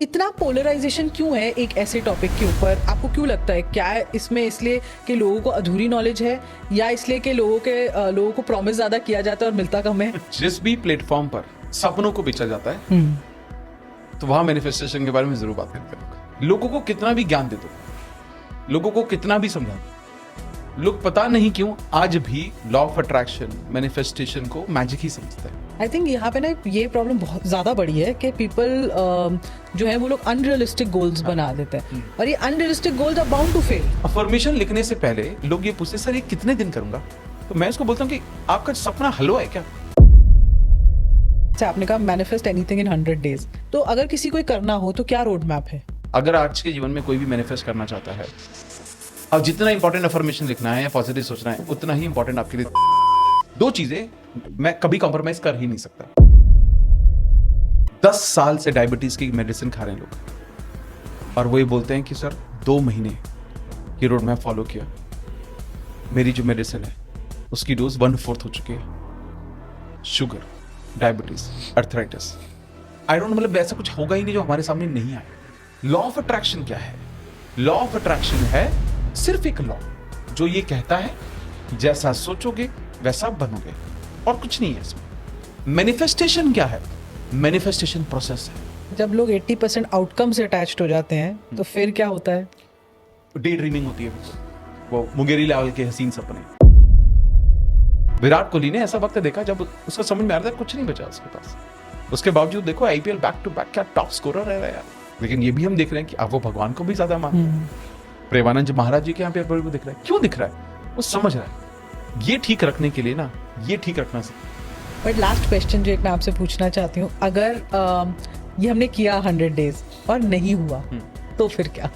इतना पोलराइजेशन क्यों है एक ऐसे टॉपिक के ऊपर? आपको क्यों लगता है? क्या इसमें इसलिए कि लोगों को अधूरी नॉलेज है, या इसलिए कि लोगों को प्रॉमिस ज्यादा किया जाता है और मिलता कम है? जिस भी प्लेटफॉर्म पर सपनों को बेचा जाता है तो वहां मैनिफेस्टेशन के बारे में जरूर बात करते हैं। लोगों को कितना भी ज्ञान दे दो, लोगों को कितना भी समझा दो, लोग पता नहीं क्यों आज भी लॉ ऑफ अट्रैक्शन मैनिफेस्टेशन को मैजिक ही समझते हैं। आई थिंक यहाँ पे ना ये प्रॉब्लम बहुत ज्यादा बड़ी है कि पीपल जो है वो लोग अनरियलिस्टिक गोल्स बना देते हैं, और ये unrealistic goals are bound to fail. Affirmation लिखने से पहले लोग ये पूछते सर ये कितने दिन करूंगा, तो मैं उसको बोलता हूँ कि आपका सपना हलवा है क्या? आपने कहा मैनिफेस्ट एनीथिंग इन 100 डेज, तो अगर किसी को करना हो तो क्या रोड मैप है? अगर आज के जीवन में कोई भी मैनिफेस्ट करना चाहता है, अब जितना इंपॉर्टेंट अफर्मेशन लिखना है या पॉजिटिव सोचना है उतना ही इंपॉर्टेंट आपके लिए दो चीजें मैं कभी कॉम्प्रोमाइज कर ही नहीं सकता। 10 साल से डायबिटीज की मेडिसिन खा रहे हैं लोग, और वो ये बोलते हैं कि सर 2 महीने ये रोड मैप फॉलो किया, मेरी जो मेडिसिन है उसकी डोज 1/4 हो चुकी है। Sugar, diabetes, arthritis, I don't, मतलब ऐसा कुछ होगा ही नहीं जो हमारे सामने नहीं आए। लॉ ऑफ अट्रैक्शन क्या है? लॉ ऑफ अट्रैक्शन है सिर्फ एक लॉ जो ये कहता है जैसा सोचोगे वैसा बनोगे, और कुछ नहीं है इसमें। मैनिफेस्टेशन क्या है? मैनिफेस्टेशन प्रोसेस है। जब लोग 80% आउटकम से अटैच्ड हो जाते हैं तो फिर क्या होता है? डे ड्रीमिंग होती है, वो मुंगेरी लाल के हसीन सपने। विराट कोहली ने ऐसा वक्त देखा जब उसको समझ में आ रहा था कुछ नहीं बचा उसके पास, उसके बावजूद देखो आईपीएल बैक टू बैक क्या टॉप स्कोरर रह रहा है यार। लेकिन ये भी हम देख रहे हैं कि अब वो भगवान को भी ज्यादा मानते हैं। प्रेमानंद महाराज जी के यहाँ पे को दिख रहा है, क्यों दिख रहा है? वो समझ रहा है ये ठीक रखने के लिए ना, ये ठीक रखना चाहिए। बट लास्ट क्वेश्चन जो एक मैं आपसे पूछना चाहती हूँ, अगर ये हमने किया 100 डेज और नहीं हुआ तो फिर क्या?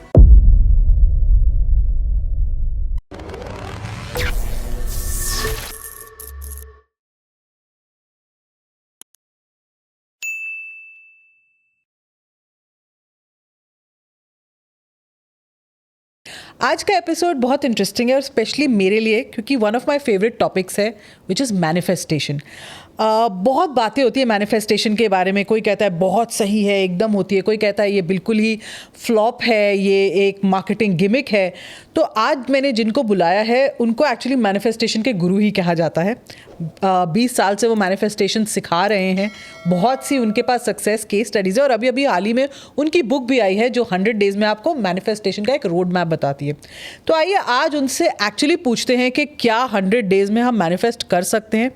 आज का एपिसोड बहुत इंटरेस्टिंग है, और स्पेशली मेरे लिए क्योंकि one of my favourite topics है विच इज़ मैनिफेस्टेशन। बहुत बातें होती है मैनिफेस्टेशन के बारे में। कोई कहता है बहुत सही है, एकदम होती है, कोई कहता है ये बिल्कुल ही फ्लॉप है, ये एक मार्केटिंग गिमिक है। तो आज मैंने जिनको बुलाया है उनको एक्चुअली मैनिफेस्टेशन के गुरु ही कहा जाता है। 20 साल से वो मैनिफेस्टेशन सिखा रहे हैं, बहुत सी उनके पास सक्सेस केस स्टडीज़ है, और अभी अभी हाल ही में उनकी बुक भी आई है जो 100 डेज़ में आपको मैनिफेस्टेशन का एक रोड मैप बताती है। तो आइए आज उनसे एक्चुअली पूछते हैं कि क्या 100 डेज़ में हम मैनिफेस्ट कर सकते हैं?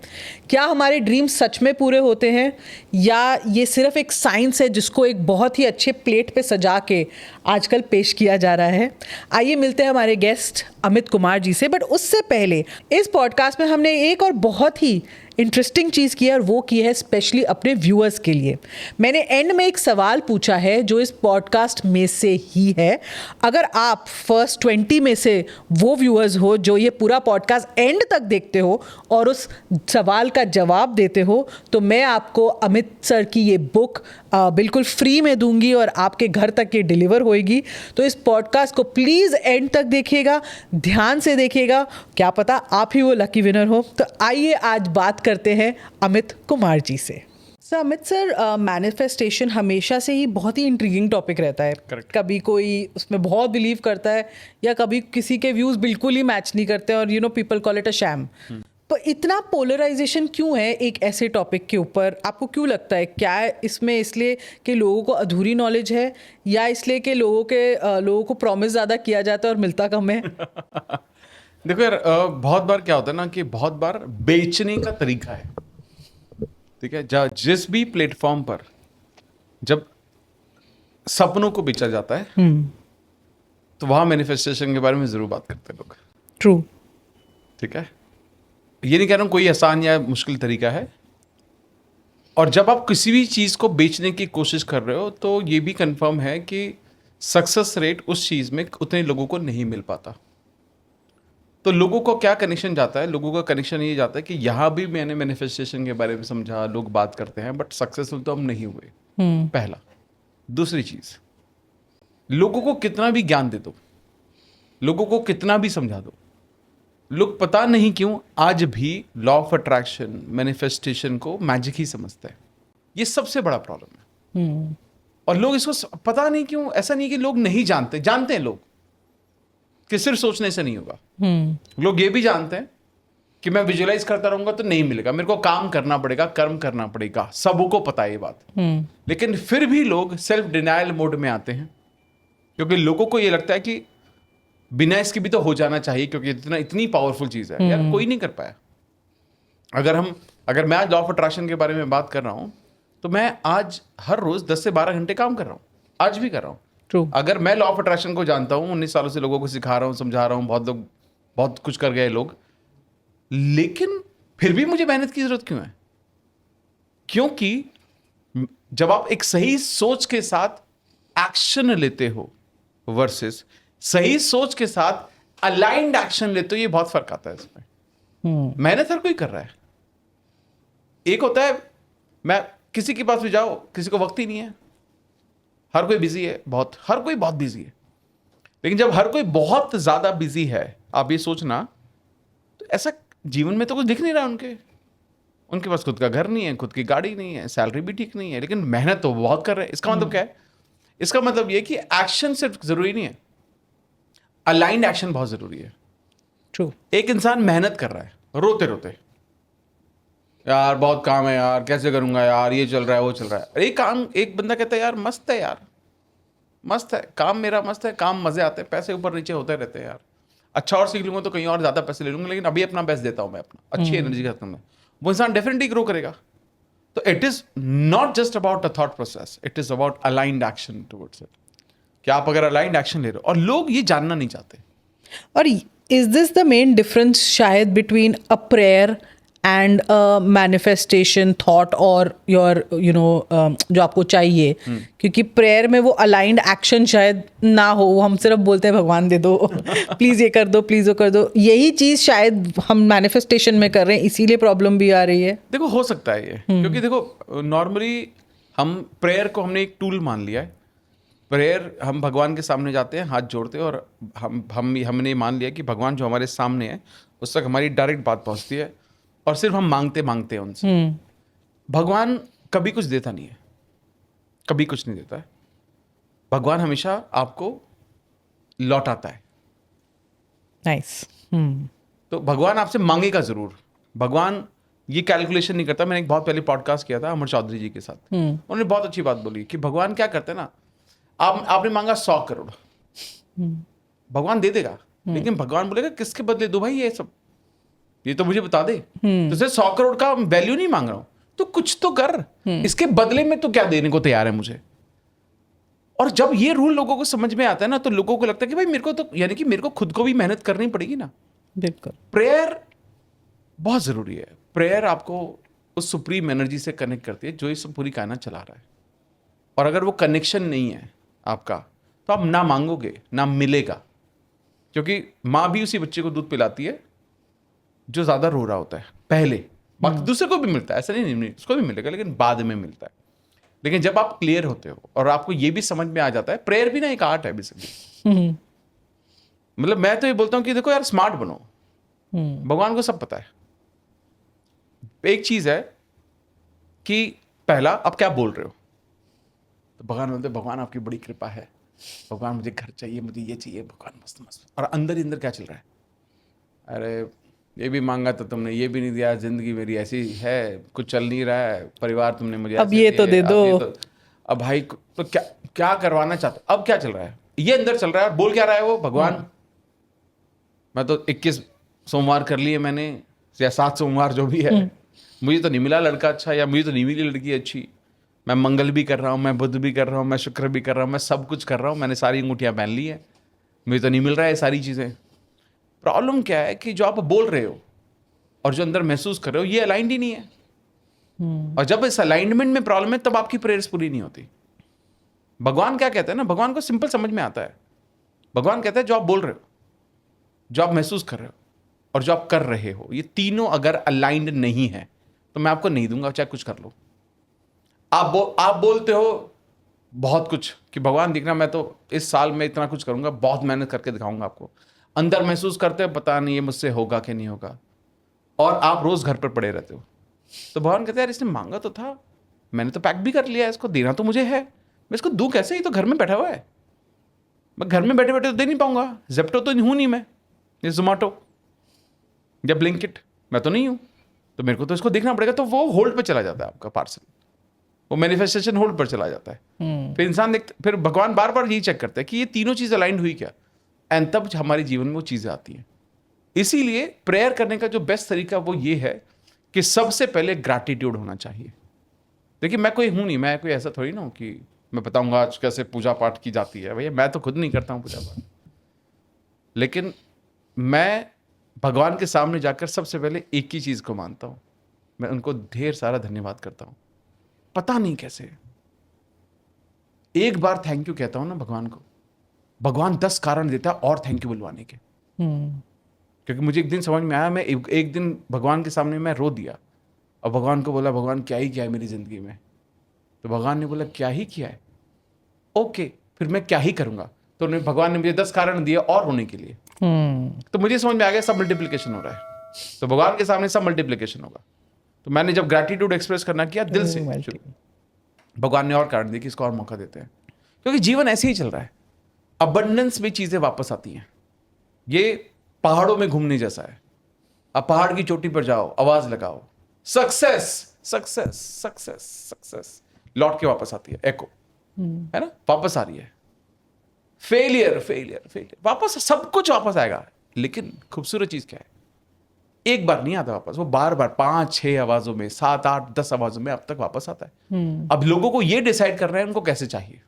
क्या हमारे ड्रीम्स सच में पूरे होते हैं, या ये सिर्फ एक साइंस है जिसको एक बहुत ही अच्छे प्लेट पे सजा के आजकल पेश किया जा रहा है? आइए मिलते हैं हमारे गेस्ट अमित कुमार जी से। बट उससे पहले इस पॉडकास्ट में हमने एक और बहुत ही इंटरेस्टिंग चीज़ की है, और वो की है स्पेशली अपने व्यूअर्स के लिए। मैंने एंड में एक सवाल पूछा है जो इस पॉडकास्ट में से ही है। अगर आप फर्स्ट 20 में से वो व्यूअर्स हो जो ये पूरा पॉडकास्ट एंड तक देखते हो और उस सवाल का जवाब देते हो, तो मैं आपको अमित सर की ये बुक बिल्कुल फ्री में दूंगी और आपके घर तक ये डिलीवर होएगी। तो इस पॉडकास्ट को प्लीज़ एंड तक देखिएगा, ध्यान से देखिएगा, क्या पता आप ही वो लकी विनर हो। तो आइए आज बात करते हैं अमित कुमार जी से। सर अमित सर, मैनिफेस्टेशन हमेशा से ही बहुत ही इंट्रीगिंग टॉपिक रहता है। Correct. कभी कोई उसमें बहुत बिलीव करता है, या कभी किसी के व्यूज़ बिल्कुल ही मैच नहीं करते, और people call it a sham. तो इतना पोलराइजेशन क्यों है एक ऐसे टॉपिक के ऊपर? आपको क्यों लगता है? क्या इसमें इसलिए कि लोगों को अधूरी नॉलेज है, या इसलिए कि लोगों को प्रॉमिस ज़्यादा किया जाता है और मिलता कम है? देखो यार, बहुत बार क्या होता है ना कि बहुत बार बेचने का तरीका है, ठीक है। जिस भी प्लेटफॉर्म पर जब सपनों को बेचा जाता है तो वहां मैनिफेस्टेशन के बारे में जरूर बात करते हैं लोग। ट्रू। ठीक है, ये नहीं कह रहा हूं कोई आसान या मुश्किल तरीका है। और जब आप किसी भी चीज को बेचने की कोशिश कर रहे हो तो ये भी कंफर्म है कि सक्सेस रेट उस चीज में उतने लोगों को नहीं मिल पाता। तो लोगों को क्या कनेक्शन जाता है? लोगों का कनेक्शन ये जाता है कि यहाँ भी मैंने मैनिफेस्टेशन के बारे में समझा, लोग बात करते हैं, बट सक्सेसफुल तो हम नहीं हुए। पहला। दूसरी चीज, लोगों को कितना भी ज्ञान दे दो, लोगों को कितना भी समझा दो, लोग पता नहीं क्यों आज भी लॉ ऑफ अट्रैक्शन मैनिफेस्टेशन को मैजिक ही समझते हैं। ये सबसे बड़ा प्रॉब्लम है। और लोग इसको पता नहीं क्यों, ऐसा नहीं कि लोग नहीं जानते, जानते हैं लोग कि सिर्फ सोचने से नहीं होगा। लोग ये भी जानते हैं कि मैं विजुअलाइज करता रहूंगा तो नहीं मिलेगा, मेरे को काम करना पड़ेगा, कर्म करना पड़ेगा, सबको पता है ये बात। लेकिन फिर भी लोग सेल्फ डिनायल मोड में आते हैं, क्योंकि लोगों को ये लगता है कि बिना इसके भी तो हो जाना चाहिए, क्योंकि इतनी पावरफुल चीज है। यार कोई नहीं कर पाया। अगर मैं आज लॉ ऑफ अट्रैक्शन के बारे में बात कर रहा हूं, तो मैं आज हर रोज 10 से 12 घंटे काम कर रहा हूं, आज भी कर रहा हूं। True. अगर मैं लॉ ऑफ अट्रैक्शन को जानता हूं, 19 सालों से लोगों को सिखा रहा हूं, समझा रहा हूं, बहुत लोग बहुत कुछ कर गए लोग, लेकिन फिर भी मुझे मेहनत की जरूरत क्यों है? क्योंकि जब आप एक सही सोच के साथ एक्शन लेते हो वर्सेस सही सोच के साथ अलाइंड एक्शन लेते हो, ये बहुत फर्क आता है इसमें। मेहनत हर कोई कर रहा है। एक होता है मैं किसी के पास भी जाओ, किसी को वक्त ही नहीं है, हर कोई बिजी है, हर कोई बहुत बिजी है। लेकिन जब हर कोई बहुत ज्यादा बिजी है, आप ये सोचना, तो ऐसा जीवन में तो कुछ दिख नहीं रहा उनके पास खुद का घर नहीं है, खुद की गाड़ी नहीं है, सैलरी भी ठीक नहीं है, लेकिन मेहनत तो बहुत कर रहे हैं। इसका मतलब क्या है? इसका मतलब ये कि एक्शन सिर्फ जरूरी नहीं है, अलाइंड एक्शन बहुत जरूरी है। True. एक इंसान मेहनत कर रहा है रोते रोते, यार बहुत काम है यार, कैसे करूंगा यार, ये चल रहा है वो चल रहा है। एक बंदा कहता है यार मस्त है यार, मस्त है काम, मेरा मस्त है काम, मजे आते हैं, पैसे ऊपर नीचे होते रहते हैं यार, अच्छा और सीख लूंगा तो कहीं और ज्यादा पैसे ले लूंगा, लेकिन अभी अपना बेस्ट देता हूं मैं, अपना अच्छी एनर्जी के साथ में, वो इंसान डेफिनेटली ग्रो करेगा। तो it is not just about a thought process, it is about aligned action towards it, कि आप अगर अलाइंड एक्शन ले रहे हो, और लोग ये जानना नहीं चाहते। और is this the main difference शायद between a prayer and a manifestation thought और योर जो आपको चाहिए? क्योंकि प्रेयर में वो अलाइंड एक्शन शायद ना हो, वो हम सिर्फ बोलते हैं भगवान दे दो प्लीज ये कर दो, प्लीज वो कर दो। यही चीज शायद हम मैनिफेस्टेशन में कर रहे हैं, इसीलिए प्रॉब्लम भी आ रही है। देखो हो सकता है ये, क्योंकि देखो नॉर्मली हम प्रेयर को हमने एक टूल मान लिया है। प्रेयर, हम भगवान के सामने जाते हैं, हाथ जोड़ते हैं, और हमने मान लिया कि भगवान जो हमारे सामने है उस तक हमारी डायरेक्ट बात पहुंचती है, और सिर्फ हम मांगते हैं उनसे। भगवान कभी कुछ देता नहीं है, कभी कुछ नहीं देता है। भगवान हमेशा आपको लौटाता है। नाइस। तो भगवान आपसे मांगेगा जरूर। भगवान ये कैलकुलेशन नहीं करता। मैंने एक बहुत पहले पॉडकास्ट किया था अमर चौधरी जी के साथ, उन्होंने बहुत अच्छी बात बोली कि भगवान क्या करते हैं ना, आपने मांगा 100 करोड़, भगवान दे देगा, लेकिन भगवान बोलेगा किसके बदले दो भाई ये सब, ये तो मुझे बता दे। तो सिर्फ 100 करोड़ का वैल्यू नहीं मांग रहा हूं, तो कुछ तो कर, इसके बदले में तो क्या देने को तैयार है मुझे। और जब ये रूल लोगों को समझ में आता है ना, तो लोगों को लगता है कि भाई मेरे को तो, यानी कि मेरे को खुद को भी मेहनत करनी पड़ेगी ना। बिल्कुल। प्रेयर बहुत जरूरी है। प्रेयर आपको उस सुप्रीम एनर्जी से कनेक्ट करती है जो इस पूरी कायनात चला रहा है। और अगर वो कनेक्शन नहीं है आपका, तो आप ना मांगोगे ना मिलेगा। क्योंकि माँ भी उसी बच्चे को दूध पिलाती है जो ज्यादा रो रहा होता है पहले, बाकी दूसरे को भी मिलता है, ऐसा नहीं उसको भी मिलेगा, लेकिन बाद में मिलता है। लेकिन जब आप क्लियर होते हो और आपको ये भी समझ में आ जाता है, प्रेयर भी ना एक आर्ट है बेसिकली। मतलब मैं तो ये बोलता हूँ कि देखो यार स्मार्ट बनो, भगवान को सब पता है। एक चीज है कि पहला आप क्या बोल रहे हो, तो भगवान बोलते भगवान आपकी बड़ी कृपा है, भगवान मुझे घर चाहिए, मुझे ये चाहिए, भगवान मस्त मस्त। और अंदर ही अंदर क्या चल रहा है, अरे ये भी मांगा तो तुमने ये भी नहीं दिया, जिंदगी मेरी ऐसी है, कुछ चल नहीं रहा है, परिवार तुमने मुझे अब ये तो दे दो। अब भाई तो क्या करवाना चाहते, अब क्या चल रहा है, ये अंदर चल रहा है। और बोल क्या रहा है वो, भगवान मैं तो 21 सोमवार कर लिए मैंने, या 7 सोमवार जो भी है, मुझे तो नहीं मिला लड़का अच्छा, या मुझे तो नहीं मिली लड़की अच्छी। मैं मंगल भी कर रहा हूँ, मैं बुध भी कर रहा हूँ, मैं शुक्र भी कर रहा हूँ, मैं सब कुछ कर रहा हूँ, मैंने सारी अंगूठियाँ पहन ली है, मुझे तो नहीं मिल रहा है सारी चीज़ें। प्रॉब्लम क्या है कि जो आप बोल रहे हो और जो अंदर महसूस कर रहे हो, ये अलाइंड ही नहीं है। और जब इस अलाइनमेंट में प्रॉब्लम है, तब आपकी प्रेयर्स पूरी नहीं होती। भगवान क्या कहते हैं ना, भगवान को सिंपल समझ में आता है। भगवान कहता है जो आप बोल रहे हो, जो आप महसूस कर रहे हो, और जो आप कर रहे हो, ये तीनों अगर अलाइंड नहीं है तो मैं आपको नहीं दूंगा, चाहे कुछ कर लो। आप बोलते हो बहुत कुछ कि भगवान दिखना, मैं तो इस साल में इतना कुछ करूंगा, बहुत मेहनत करके दिखाऊंगा आपको। अंदर महसूस करते हो पता नहीं ये मुझसे होगा कि नहीं होगा, और आप रोज घर पर पड़े रहते हो। तो भगवान कहते हैं यार इसने मांगा तो था, मैंने तो पैक भी कर लिया, इसको देना तो मुझे है, मैं इसको दूं कैसे, ये तो घर में बैठा हुआ है, मैं घर में बैठे बैठे तो दे नहीं पाऊंगा, जेप्टो तो हूं नहीं मैं, ये जोमेटो या ब्लिंकिट मैं तो नहीं हूं, तो मेरे को तो इसको देखना पड़ेगा। तो वो होल्ड पे चला जाता है आपका पार्सल, वो मैनिफेस्टेशन होल्ड पर चला जाता है। फिर इंसान फिर भगवान बार बार यही चेक करता है कि ये तीनों चीज़ अलाइंड हुई क्या, एंड तब हमारे जीवन में वो चीज़ें आती हैं। इसीलिए प्रेयर करने का जो बेस्ट तरीका वो ये है कि सबसे पहले ग्रैटिट्यूड होना चाहिए। देखिए मैं कोई हूं नहीं, मैं कोई ऐसा थोड़ी ना हूं कि मैं बताऊंगा आज कैसे पूजा पाठ की जाती है, भैया मैं तो खुद नहीं करता हूं पूजा पाठ, लेकिन मैं भगवान के सामने जाकर सबसे पहले एक ही चीज को मानता हूं, मैं उनको ढेर सारा धन्यवाद करता हूं। पता नहीं कैसे एक बार थैंक यू कहता हूं ना भगवान को, भगवान 10 कारण देता है और थैंक यू बुलवाने के। क्योंकि मुझे एक दिन समझ में आया, मैं एक दिन भगवान के सामने मैं रो दिया और भगवान को बोला, भगवान क्या ही किया है मेरी जिंदगी में। तो भगवान ने बोला क्या ही किया है, ओके फिर मैं क्या ही करूंगा। तो भगवान ने मुझे 10 कारण दिए और रोने के लिए। तो मुझे समझ में आ गया सब मल्टीप्लिकेशन हो रहा है, तो भगवान के सामने सब मल्टीप्लिकेशन होगा। तो मैंने जब ग्रैटिट्यूड एक्सप्रेस करना किया दिल से शुरू, भगवान ने और कारण दिए कि इसको और मौका देते हैं, क्योंकि जीवन ऐसे ही चल रहा है। अबंडेंस में चीजें वापस आती हैं, ये पहाड़ों में घूमने जैसा है। अब पहाड़ की चोटी पर जाओ, आवाज लगाओ, सक्सेस सक्सेस सक्सेस सक्सेस, लौट के वापस आती है, एको है ना, वापस आ रही है। फेलियर फेलियर फेलियर, वापस सब कुछ वापस आएगा। लेकिन खूबसूरत चीज क्या है, एक बार नहीं आता वापस, वो बार बार 5-6 आवाजों में, 7-8-10 आवाजों में अब तक वापस आता है। अब लोगों को ये डिसाइड करना है उनको कैसे चाहिए।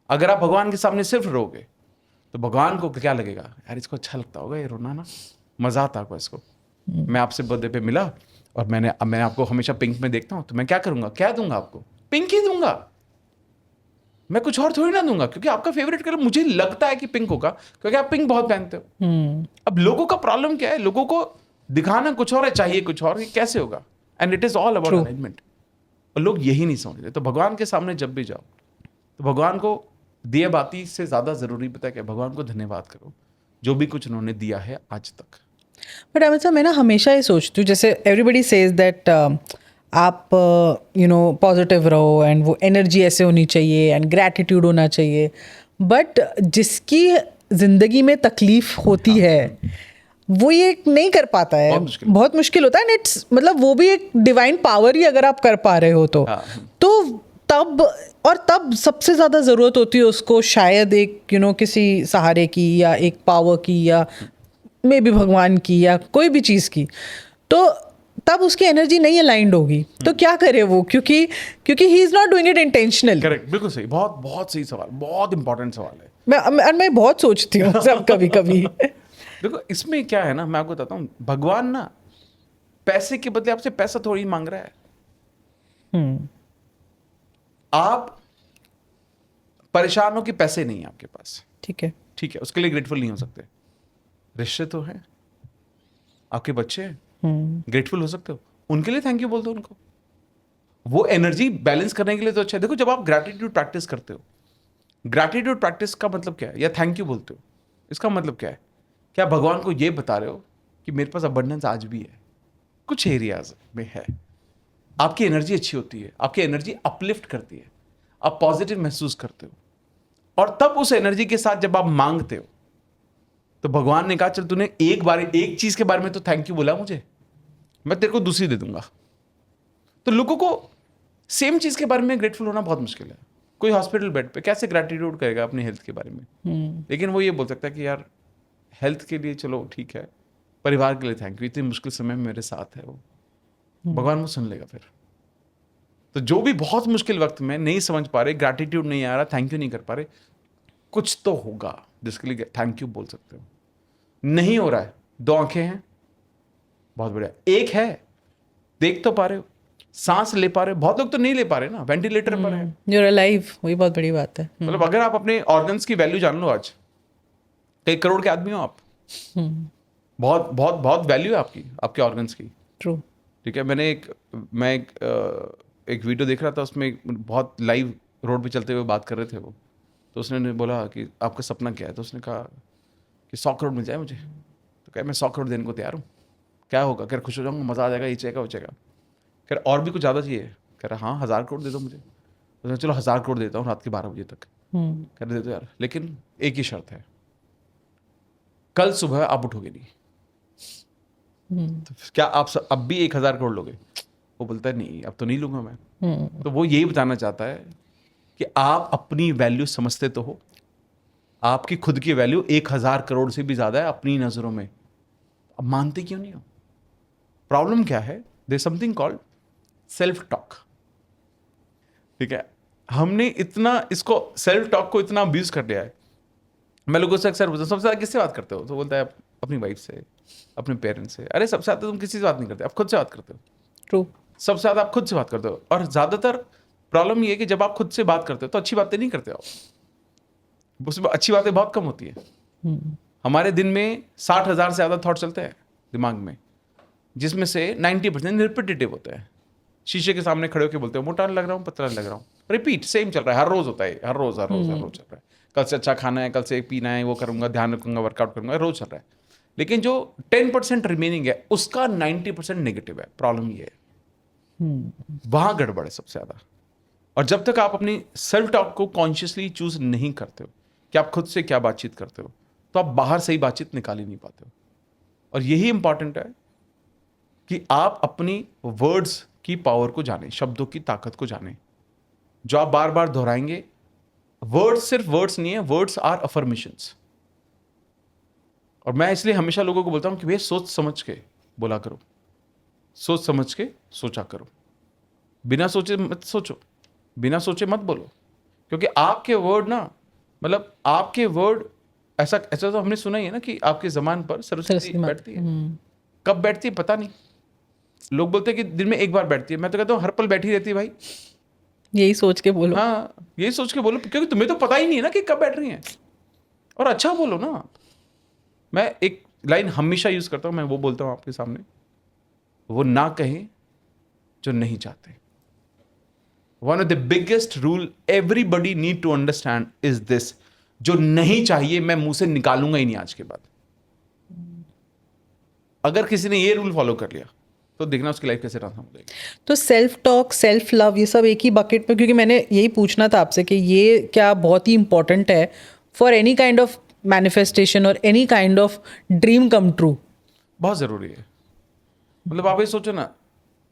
अगर आप भगवान के सामने सिर्फ रोगे तो भगवान को क्या लगेगा, यार इसको अच्छा लगता होगा ये रोना ना, मजा आता होगा इसको। मैं आपसे बर्थडे पे मिला और मैं आपको हमेशा पिंक में देखता हूं, तो मैं क्या करूंगा, क्या दूंगा आपको, पिंक ही दूंगा, मैं कुछ और थोड़ी ना दूंगा, क्योंकि आपका फेवरेट कलर मुझे लगता है कि पिंक होगा, क्योंकि आप पिंक बहुत पहनते हो। अब लोगों का प्रॉब्लम क्या है, लोगों को दिखाना कुछ और है, चाहिए कुछ और, ये कैसे होगा। And it is all about arrangement, और लोग यही नहीं समझते। तो भगवान के सामने जब भी जाओ तो भगवान को दिए बाती से ज्यादा जरूरी पता है कि भगवान को धन्यवाद करो जो भी कुछ उन्होंने दिया है आज तक। बट अमित साहब, मैं ना हमेशा ये सोचती हूँ, जैसे एवरीबडी सेज दैट आप पॉजिटिव रहो एंड वो एनर्जी ऐसे होनी चाहिए एंड ग्रैटिट्यूड होना चाहिए, बट जिसकी ज़िंदगी में तकलीफ होती है वो ये नहीं कर पाता है, बहुत मुश्किल होता है। एंड इट्स मतलब वो भी एक डिवाइन पावर ही अगर आप कर पा रहे हो तो तब सबसे ज़्यादा ज़रूरत होती है उसको शायद एक किसी सहारे की या एक पावर की या मे बी भगवान की या कोई भी चीज़ की, तो तब उसकी एनर्जी नहीं अलाइंड होगी। तो क्या करे वो, क्योंकि he is not doing it intentional. Correct, बिल्कुल सही, बहुत बहुत सही सवाल, बहुत इंपॉर्टेंट सवाल है। मैं बहुत सोचती हूँ सब कभी कभी। देखो इसमें क्या है ना, मैं आपको बताता हूँ, भगवान ना पैसे के बदले आपसे पैसा थोड़ी मांग रहा है। आप परेशान हो कि पैसे नहीं है आपके पास, ठीक है, ठीक है, उसके लिए ग्रेटफुल नहीं हो सकते। रिश्ते तो हैं, आपके बच्चे हैं, ग्रेटफुल हो सकते हो, उनके लिए थैंक यू बोल दो उनको, वो एनर्जी बैलेंस करने के लिए तो अच्छा है। देखो जब आप ग्रैटिट्यूड प्रैक्टिस करते हो, ग्रैटिट्यूड प्रैक्टिस का मतलब क्या है, या थैंक यू बोलते हो, इसका मतलब क्या है, क्या भगवान को ये बता रहे हो कि मेरे पास अबंडेंस आज भी है, कुछ एरियाज में है। आपकी एनर्जी अच्छी होती है, आपकी एनर्जी अपलिफ्ट करती है, आप पॉजिटिव महसूस करते हो, और तब उस एनर्जी के साथ जब आप मांगते हो तो भगवान ने कहा चल तूने एक बार एक चीज के बारे में तो थैंक यू बोला मुझे, मैं तेरे को दूसरी दे दूंगा। तो लोगों को सेम चीज के बारे में ग्रेटफुल होना बहुत मुश्किल है। कोई हॉस्पिटल बेड पे कैसे ग्रैटिट्यूड करेगा अपनी हेल्थ के बारे में, लेकिन वो ये बोल सकता है कि यार हेल्थ के लिए चलो ठीक है, परिवार के लिए थैंक यू, इतनी मुश्किल समय में मेरे साथ है वो, भगवान वो सुन लेगा फिर। तो जो भी बहुत मुश्किल वक्त में नहीं समझ पा रहे, ग्रैटिट्यूड नहीं आ रहा, थैंक यू नहीं कर पा रहे, कुछ तो होगा जिसके लिए थैंक यू बोल सकते हो। नहीं हो रहा है, 2 आंखें हैं, बहुत बढ़िया, एक है देख तो पा रहे हो, सांस ले पा रहे हो, बहुत लोग तो नहीं ले पा रहे ना, वेंटिलेटर पर है, you're alive, वही बहुत बड़ी बात है। मतलब अगर आप अपने ऑर्गन्स की वैल्यू जान लो, आज कई करोड़ के आदमी हो आप, बहुत बहुत बहुत वैल्यू है आपकी, आपके ऑर्गन्स की। ट्रू, ठीक है। मैं एक वीडियो देख रहा था, उसमें बहुत लाइव रोड पे चलते हुए बात कर रहे थे वो, तो उसने बोला कि आपका सपना क्या है, तो उसने कहा कि 100 करोड़ मिल जाए मुझे, तो क्या मैं 100 करोड़ देने को तैयार हूँ, क्या होगा, कह खुश हो जाऊँगा, मज़ा आ जाएगा, ये चाहिएगा वो चाहिएगा, कह और भी कुछ ज़्यादा चाहिए, कह रहा हाँ 1000 करोड़ दे दो मुझे, तो चलो 1000 करोड़ देता हूँ रात के 12 बजे तक, कर देते यार, लेकिन एक ही शर्त है, कल सुबह आप उठोगे नहीं। तो क्या आप अब भी 1000 करोड़ लोगे? वो बोलता है नहीं, अब तो नहीं लूंगा मैं। तो वो यही बताना चाहता है कि आप अपनी वैल्यू समझते तो हो, आपकी खुद की वैल्यू 1000 करोड़ से भी ज्यादा है अपनी नजरों में, अब मानते क्यों नहीं हो? प्रॉब्लम क्या है? There something called self talk. ठीक है, हमने इतना इसको सेल्फ टॉक को इतना अब्यूज कर लिया है। मैं लोगों से अक्सर पूछता हूँ सबसे ज्यादा किससे बात करते हो, तो बोलता है अपनी वाइफ से, अपने पेरेंट्स से। अरे सबसे ज्यादा तुम किसी से बात नहीं करते, आप खुद से बात करते हो। ट्रू। सबसे ज्यादा आप खुद से बात करते हो। और ज्यादातर प्रॉब्लम ये है कि जब आप खुद से बात करते हो तो अच्छी बातें नहीं करते हो, उसमें अच्छी बातें बहुत कम होती है। हमारे दिन में 60,000 से ज्यादा थॉट चलते हैं दिमाग में, जिसमें से 90% रिपीटेटिव होते हैं। शीशे के सामने खड़े होकर बोलते हो मोटा लग रहा हूँ, पतला लग रहा हूँ, रिपीट सेम चल रहा है, हर रोज होता है, हर रोज चल रहा है। कल से अच्छा खाना है, कल से पीना है, वो करूंगा, ध्यान रखूंगा, वर्कआउट करूंगा, रोज चल रहा है। लेकिन जो 10% रिमेनिंग है उसका 90% नेगेटिव है। प्रॉब्लम ये है, वहां गड़बड़ है सबसे ज्यादा। और जब तक आप अपनी सेल्फ टॉक को कॉन्शियसली चूज नहीं करते हो कि आप खुद से क्या बातचीत करते हो, तो आप बाहर से ही बातचीत निकाल ही नहीं पाते हो। और यही इंपॉर्टेंट है कि आप अपनी वर्ड्स की पावर को जाने, शब्दों की ताकत को जाने, जो आप बार बार दोहराएंगे। वर्ड्स सिर्फ वर्ड्स नहीं है, वर्ड्स आर अफर्मेशंस। और मैं इसलिए हमेशा लोगों को बोलता हूं कि भैया सोच समझ के बोला करो, सोच समझ के सोचा करो, बिना सोचे मत सोचो, बिना सोचे मत बोलो। क्योंकि आपके वर्ड ना, मतलब आपके वर्ड, ऐसा तो हमने सुना ही है ना कि आपके जबान पर सरस्वती बैठती है। कब बैठती है पता नहीं, लोग बोलते हैं कि दिन में एक बार बैठती है, मैं तो कहता हूँ हर पल बैठी रहती है भाई। यही सोच के बोलो। हाँ, यही सोच के बोलो, क्योंकि तुम्हें तो पता ही नहीं है ना कि कब बैठ रही हैं। और अच्छा बोलो ना। मैं एक लाइन हमेशा यूज करता हूं, मैं वो बोलता हूं आपके सामने, वो ना कहें जो नहीं चाहते। One of the biggest rule everybody need to understand is this, जो नहीं चाहिए मैं मुंह से निकालूंगा ही नहीं आज के बाद। अगर किसी ने ये रूल फॉलो कर लिया तो देखना उसकी लाइफ कैसे ट्रांसफॉर्म हो जाएगी। तो सेल्फ टॉक, सेल्फ लव, ये सब एक ही बकेट में, क्योंकि मैंने यही पूछना था आपसे कि ये क्या बहुत ही इंपॉर्टेंट है for any kind of manifestation और any kind of dream come true. बहुत जरूरी है। मतलब आप ये सोचो ना,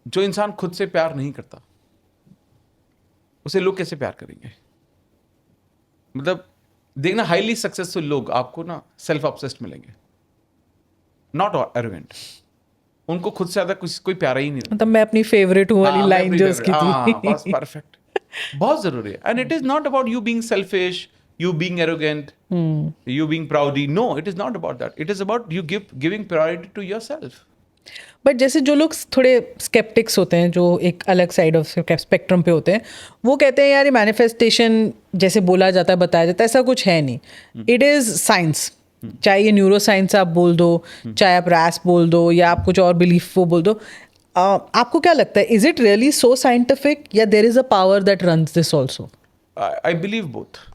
जो इंसान खुद से प्यार नहीं करता उसे लोग कैसे प्यार करेंगे? मतलब देखना, हाईली सक्सेसफुल लोग आपको ना सेल्फ ऑब्सेस्ड मिलेंगे, नॉट एरोगेंट। उनको खुद से ज्यादा कोई प्यारा ही नहीं। मतलब मैं अपनी फेवरेट हूँ वाली लाइन जो उसकी थी। बस परफेक्ट। बहुत जरूरी है। And it is not about you being selfish, you being arrogant, you being proudy. No, it is not about that. It is about you giving priority to yourself. But जैसे जो लोग थोड़े स्केप्टिक्स होते हैं, जो एक अलग साइड ऑफ स्पेक्ट्रम पे होते हैं, वो कहते हैं यार ये मैनिफेस्टेशन जैसे बोला जाता है, बताया जाता है, ऐसा कुछ है नहीं। It is science. चाहे ये न्यूरो साइंस आप बोल दो, चाहे आप रैस बोल दो, या आप कुछ और बिलीफ वो बोल दो। आपको क्या लगता है, is it really so scientific, या there is a power that runs this also? I believe both.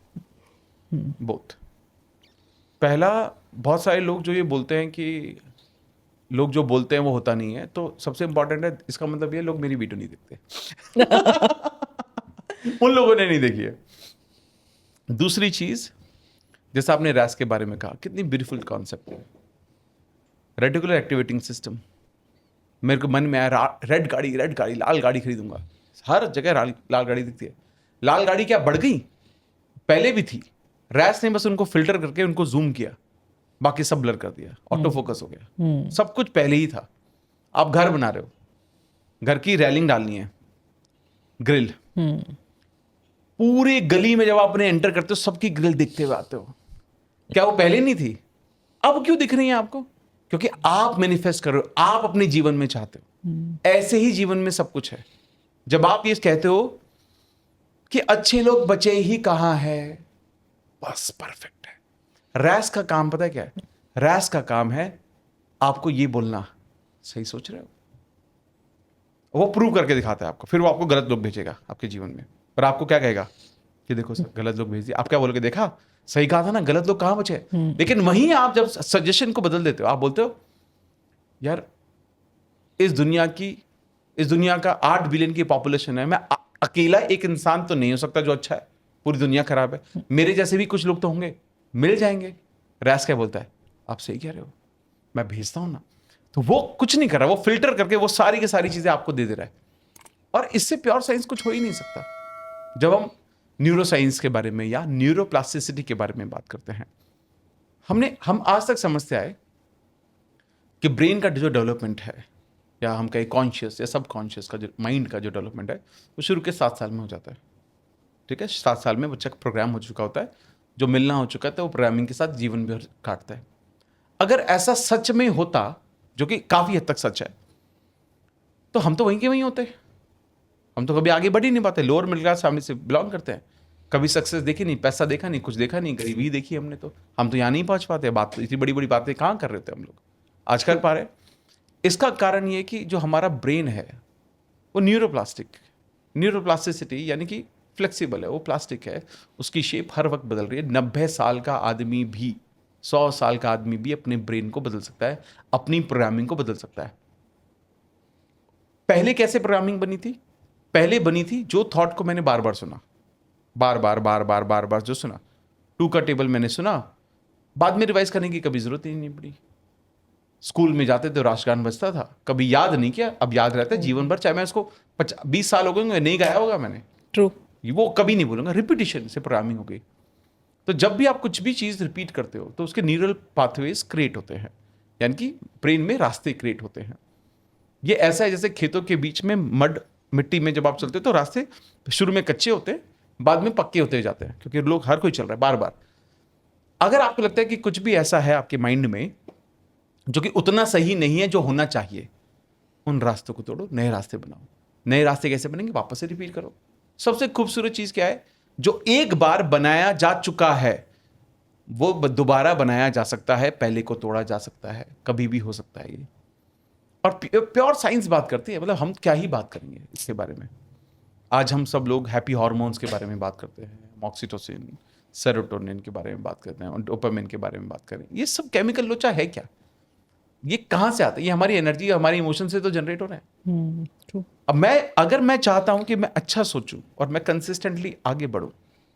पहला, बहुत सारे लोग जो ये बोलते हैं कि लोग जो बोलते हैं वो होता नहीं है, तो सबसे इंपॉर्टेंट है, इसका मतलब ये लोग मेरी वीडियो नहीं देखते। उन लोगों ने नहीं देखी है। दूसरी चीज, जैसा आपने रैस के बारे में कहा, कितनी ब्यूटीफुल कॉन्सेप्ट है, रेटिकुलर एक्टिवेटिंग सिस्टम। मेरे को मन में आया रेड गाड़ी, लाल गाड़ी खरीदूंगा। हर जगह लाल गाड़ी दिखती है। लाल गाड़ी क्या बढ़ गई? पहले भी थी। रैस ने बस उनको फिल्टर करके उनको जूम किया, बाकी सब ब्लर कर दिया, ऑटो फोकस हो गया। सब कुछ पहले ही था। आप घर बना रहे हो, घर की रेलिंग डालनी है, ग्रिल, पूरे गली में जब आप अपने एंटर करते हो सबकी ग्रिल दिखते हुए आते हो। क्या वो पहले नहीं थी? अब क्यों दिख रही है आपको? क्योंकि आप मैनिफेस्ट कर रहे हो, आप अपने जीवन में चाहते हो। ऐसे ही जीवन में सब कुछ है। जब आप ये कहते हो कि अच्छे लोग बचे ही कहां है, बस परफेक्ट है। रैस का काम पता है क्या है? रैस का काम है आपको ये बोलना, सही सोच रहे हो। वो प्रूव करके दिखाता है आपको, फिर वो आपको गलत लोग भेजेगा आपके जीवन में, पर आपको क्या कहेगा कि देखो सर गलत लोग भेज दिए। आप क्या बोलोगे? देखा, सही कहा था ना, गलत लोग कहां बचे। लेकिन वहीं आप जब सजेशन को बदल देते हो, आप बोलते हो यार इस दुनिया का 8 बिलियन की पॉपुलेशन है, मैं अकेला एक इंसान तो नहीं हो सकता जो अच्छा है, पूरी दुनिया खराब है। मेरे जैसे भी कुछ लोग तो होंगे, मिल जाएंगे। रैस क्या बोलता है, आप सही कह रहे हो, मैं भेजता हूं ना। तो वो कुछ नहीं कर रहा, वो फिल्टर करके वो सारी की सारी चीजें आपको दे दे रहा है। और इससे प्योर साइंस कुछ हो ही नहीं सकता। जब हम न्यूरो साइंस के बारे में या न्यूरोप्लास्टिसिटी के बारे में बात करते हैं, हम आज तक समझते आए कि ब्रेन का जो डेवलपमेंट है, या हम कहें कॉन्शियस या सब कॉन्शियस का जो माइंड का जो डेवलपमेंट है, वो शुरू के 7 साल में हो जाता है। ठीक है, 7 साल में बच्चा प्रोग्राम हो चुका होता है, जो मिलना हो चुका है, तो वो प्रोग्रामिंग के साथ जीवन भर काटता है। अगर ऐसा सच में होता, जो कि काफी हद तक सच है, तो हम तो वहीं के वहीं होते। हम तो कभी आगे बढ़ ही नहीं पाते। लोअर मिडिल क्लास फैमिली से बिलोंग करते हैं, कभी सक्सेस देखी नहीं, पैसा देखा नहीं, कुछ देखा नहीं, गरीबी देखी हमने, तो हम तो यहाँ नहीं पहुंच पाते। बात इतनी बड़ी बड़ी बातें कहाँ कर रहे थे हम लोग, आज कर पा रहे। इसका कारण ये कि जो हमारा ब्रेन है वो न्यूरोप्लास्टिसिटी यानी कि फ्लेक्सिबल है, वो प्लास्टिक है, उसकी शेप हर वक्त बदल रही है। 90 साल का आदमी भी, 100 साल का आदमी भी अपने ब्रेन को बदल सकता है, अपनी प्रोग्रामिंग को बदल सकता है। पहले कैसे प्रोग्रामिंग बनी थी? पहले बनी थी जो थॉट को मैंने बार बार सुना, बार बार बार बार बार बार जो सुना, 2 का टेबल मैंने सुना, बाद में रिवाइज करने की कभी जरूरत ही नहीं पड़ी। स्कूल में जाते तो राष्ट्रगान बजता था, कभी याद नहीं किया, अब याद रहता है जीवन भर, चाहे मैं उसको 20 साल हो गए नहीं गाया होगा मैंने, ट्रू, वो कभी नहीं बोलूंगा। रिपीटिशन से प्रोग्रामिंग हो गई। तो जब भी आप कुछ भी चीज रिपीट करते हो तो उसके न्यूरल पाथवेज क्रिएट होते हैं, यानी कि ब्रेन में रास्ते क्रिएट होते हैं। ये ऐसा है जैसे खेतों के बीच में मिट्टी में जब आप चलते हो तो रास्ते शुरू में कच्चे होते हैं, बाद में पक्के होते जाते हैं, क्योंकि लोग, हर कोई चल रहा है बार बार। अगर आपको लगता है कि कुछ भी ऐसा है आपके माइंड में जो कि उतना सही नहीं है जो होना चाहिए, उन रास्तों को तोड़ो, नए रास्ते बनाओ। नए रास्ते कैसे बनेंगे? वापस से रिपीट करो। सबसे खूबसूरत चीज क्या है? जो एक बार बनाया जा चुका है वो दोबारा बनाया जा सकता है, पहले को तोड़ा जा सकता है, कभी भी हो सकता है ये। और प्योर साइंस बात करती है, मतलब हम क्या ही बात करेंगे इसके बारे में। आज हम सब लोग हैप्पी हार्मोन्स के बारे में बात करते हैं, ऑक्सीटोसिन, सेरोटोनिन के बारे में बात करते हैं, और डोपामिन के बारे में बात करें। ये सब केमिकल लोचा है क्या? ये कहाँ से आता है? ये हमारी एनर्जी, हमारी इमोशन से तो जनरेट हो रहे हैं। ट्रू। अब अगर मैं चाहता हूं कि मैं अच्छा सोचूं और मैं कंसिस्टेंटली आगे बढ़ूं,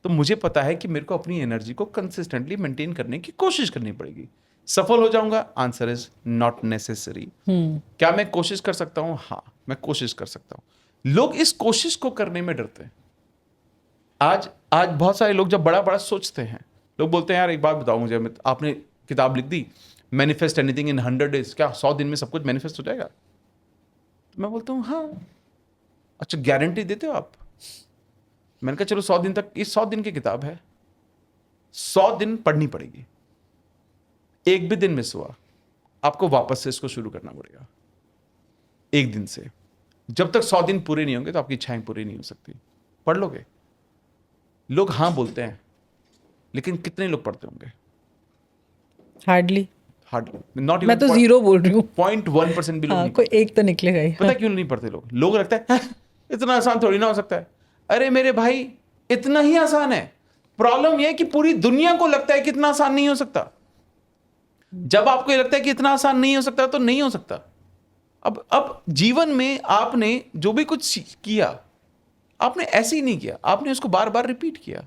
तो मुझे पता है कि मेरे को अपनी एनर्जी को कंसिस्टेंटली मेंटेन करने की कोशिश करनी पड़ेगी। सफल हो जाऊंगा? Answer is not necessary. क्या मैं कोशिश कर सकता हूं? हाँ, मैं कोशिश कर सकता हूं। लोग इस कोशिश को करने में डरते हैं। आज बहुत सारे लोग जब बड़ा बड़ा सोचते हैं, लोग बोलते हैं यार एक बात बताओ मुझे, आपने किताब लिख दी मैनिफेस्ट एनीथिंग इन 100 डेज, क्या 100 दिन में सब कुछ मैनिफेस्ट हो जाएगा? तो मैं बोलता हूँ हाँ। अच्छा, गारंटी देते हो आप? मैंने कहा चलो 100 दिन तक, ये 100 दिन की किताब है, 100 दिन पढ़नी पड़ेगी। एक भी दिन मिस हुआ, आपको वापस से इसको शुरू करना पड़ेगा, एक दिन से। जब तक 100 दिन पूरे नहीं होंगे तो आपकी इच्छाएं पूरी नहीं हो सकती। पढ़ लोगे? लोग हाँ बोलते हैं, लेकिन कितने लोग पढ़ते होंगे? हार्डली। नॉट मैं तो 0 बोल रही हूँ। 0.1% भी लोग हाँ, नहीं कोई पढ़ते। एक तो निकलेगा ही। पता क्यों नहीं पढ़ते लोग? लोग लगता है "हाँ, इतना आसान थोड़ी ना हो सकता है"। अरे मेरे भाई, इतना ही आसान है। प्रॉब्लम यह है कि पूरी दुनिया को लगता है कि इतना आसान नहीं हो सकता। जब आपको ये लगता है कि इतना आसान नहीं हो सकता, तो नहीं हो सकता। अब जीवन में आपने जो भी कुछ किया, आपने ऐसे ही नहीं किया, आपने उसको बार बार रिपीट किया।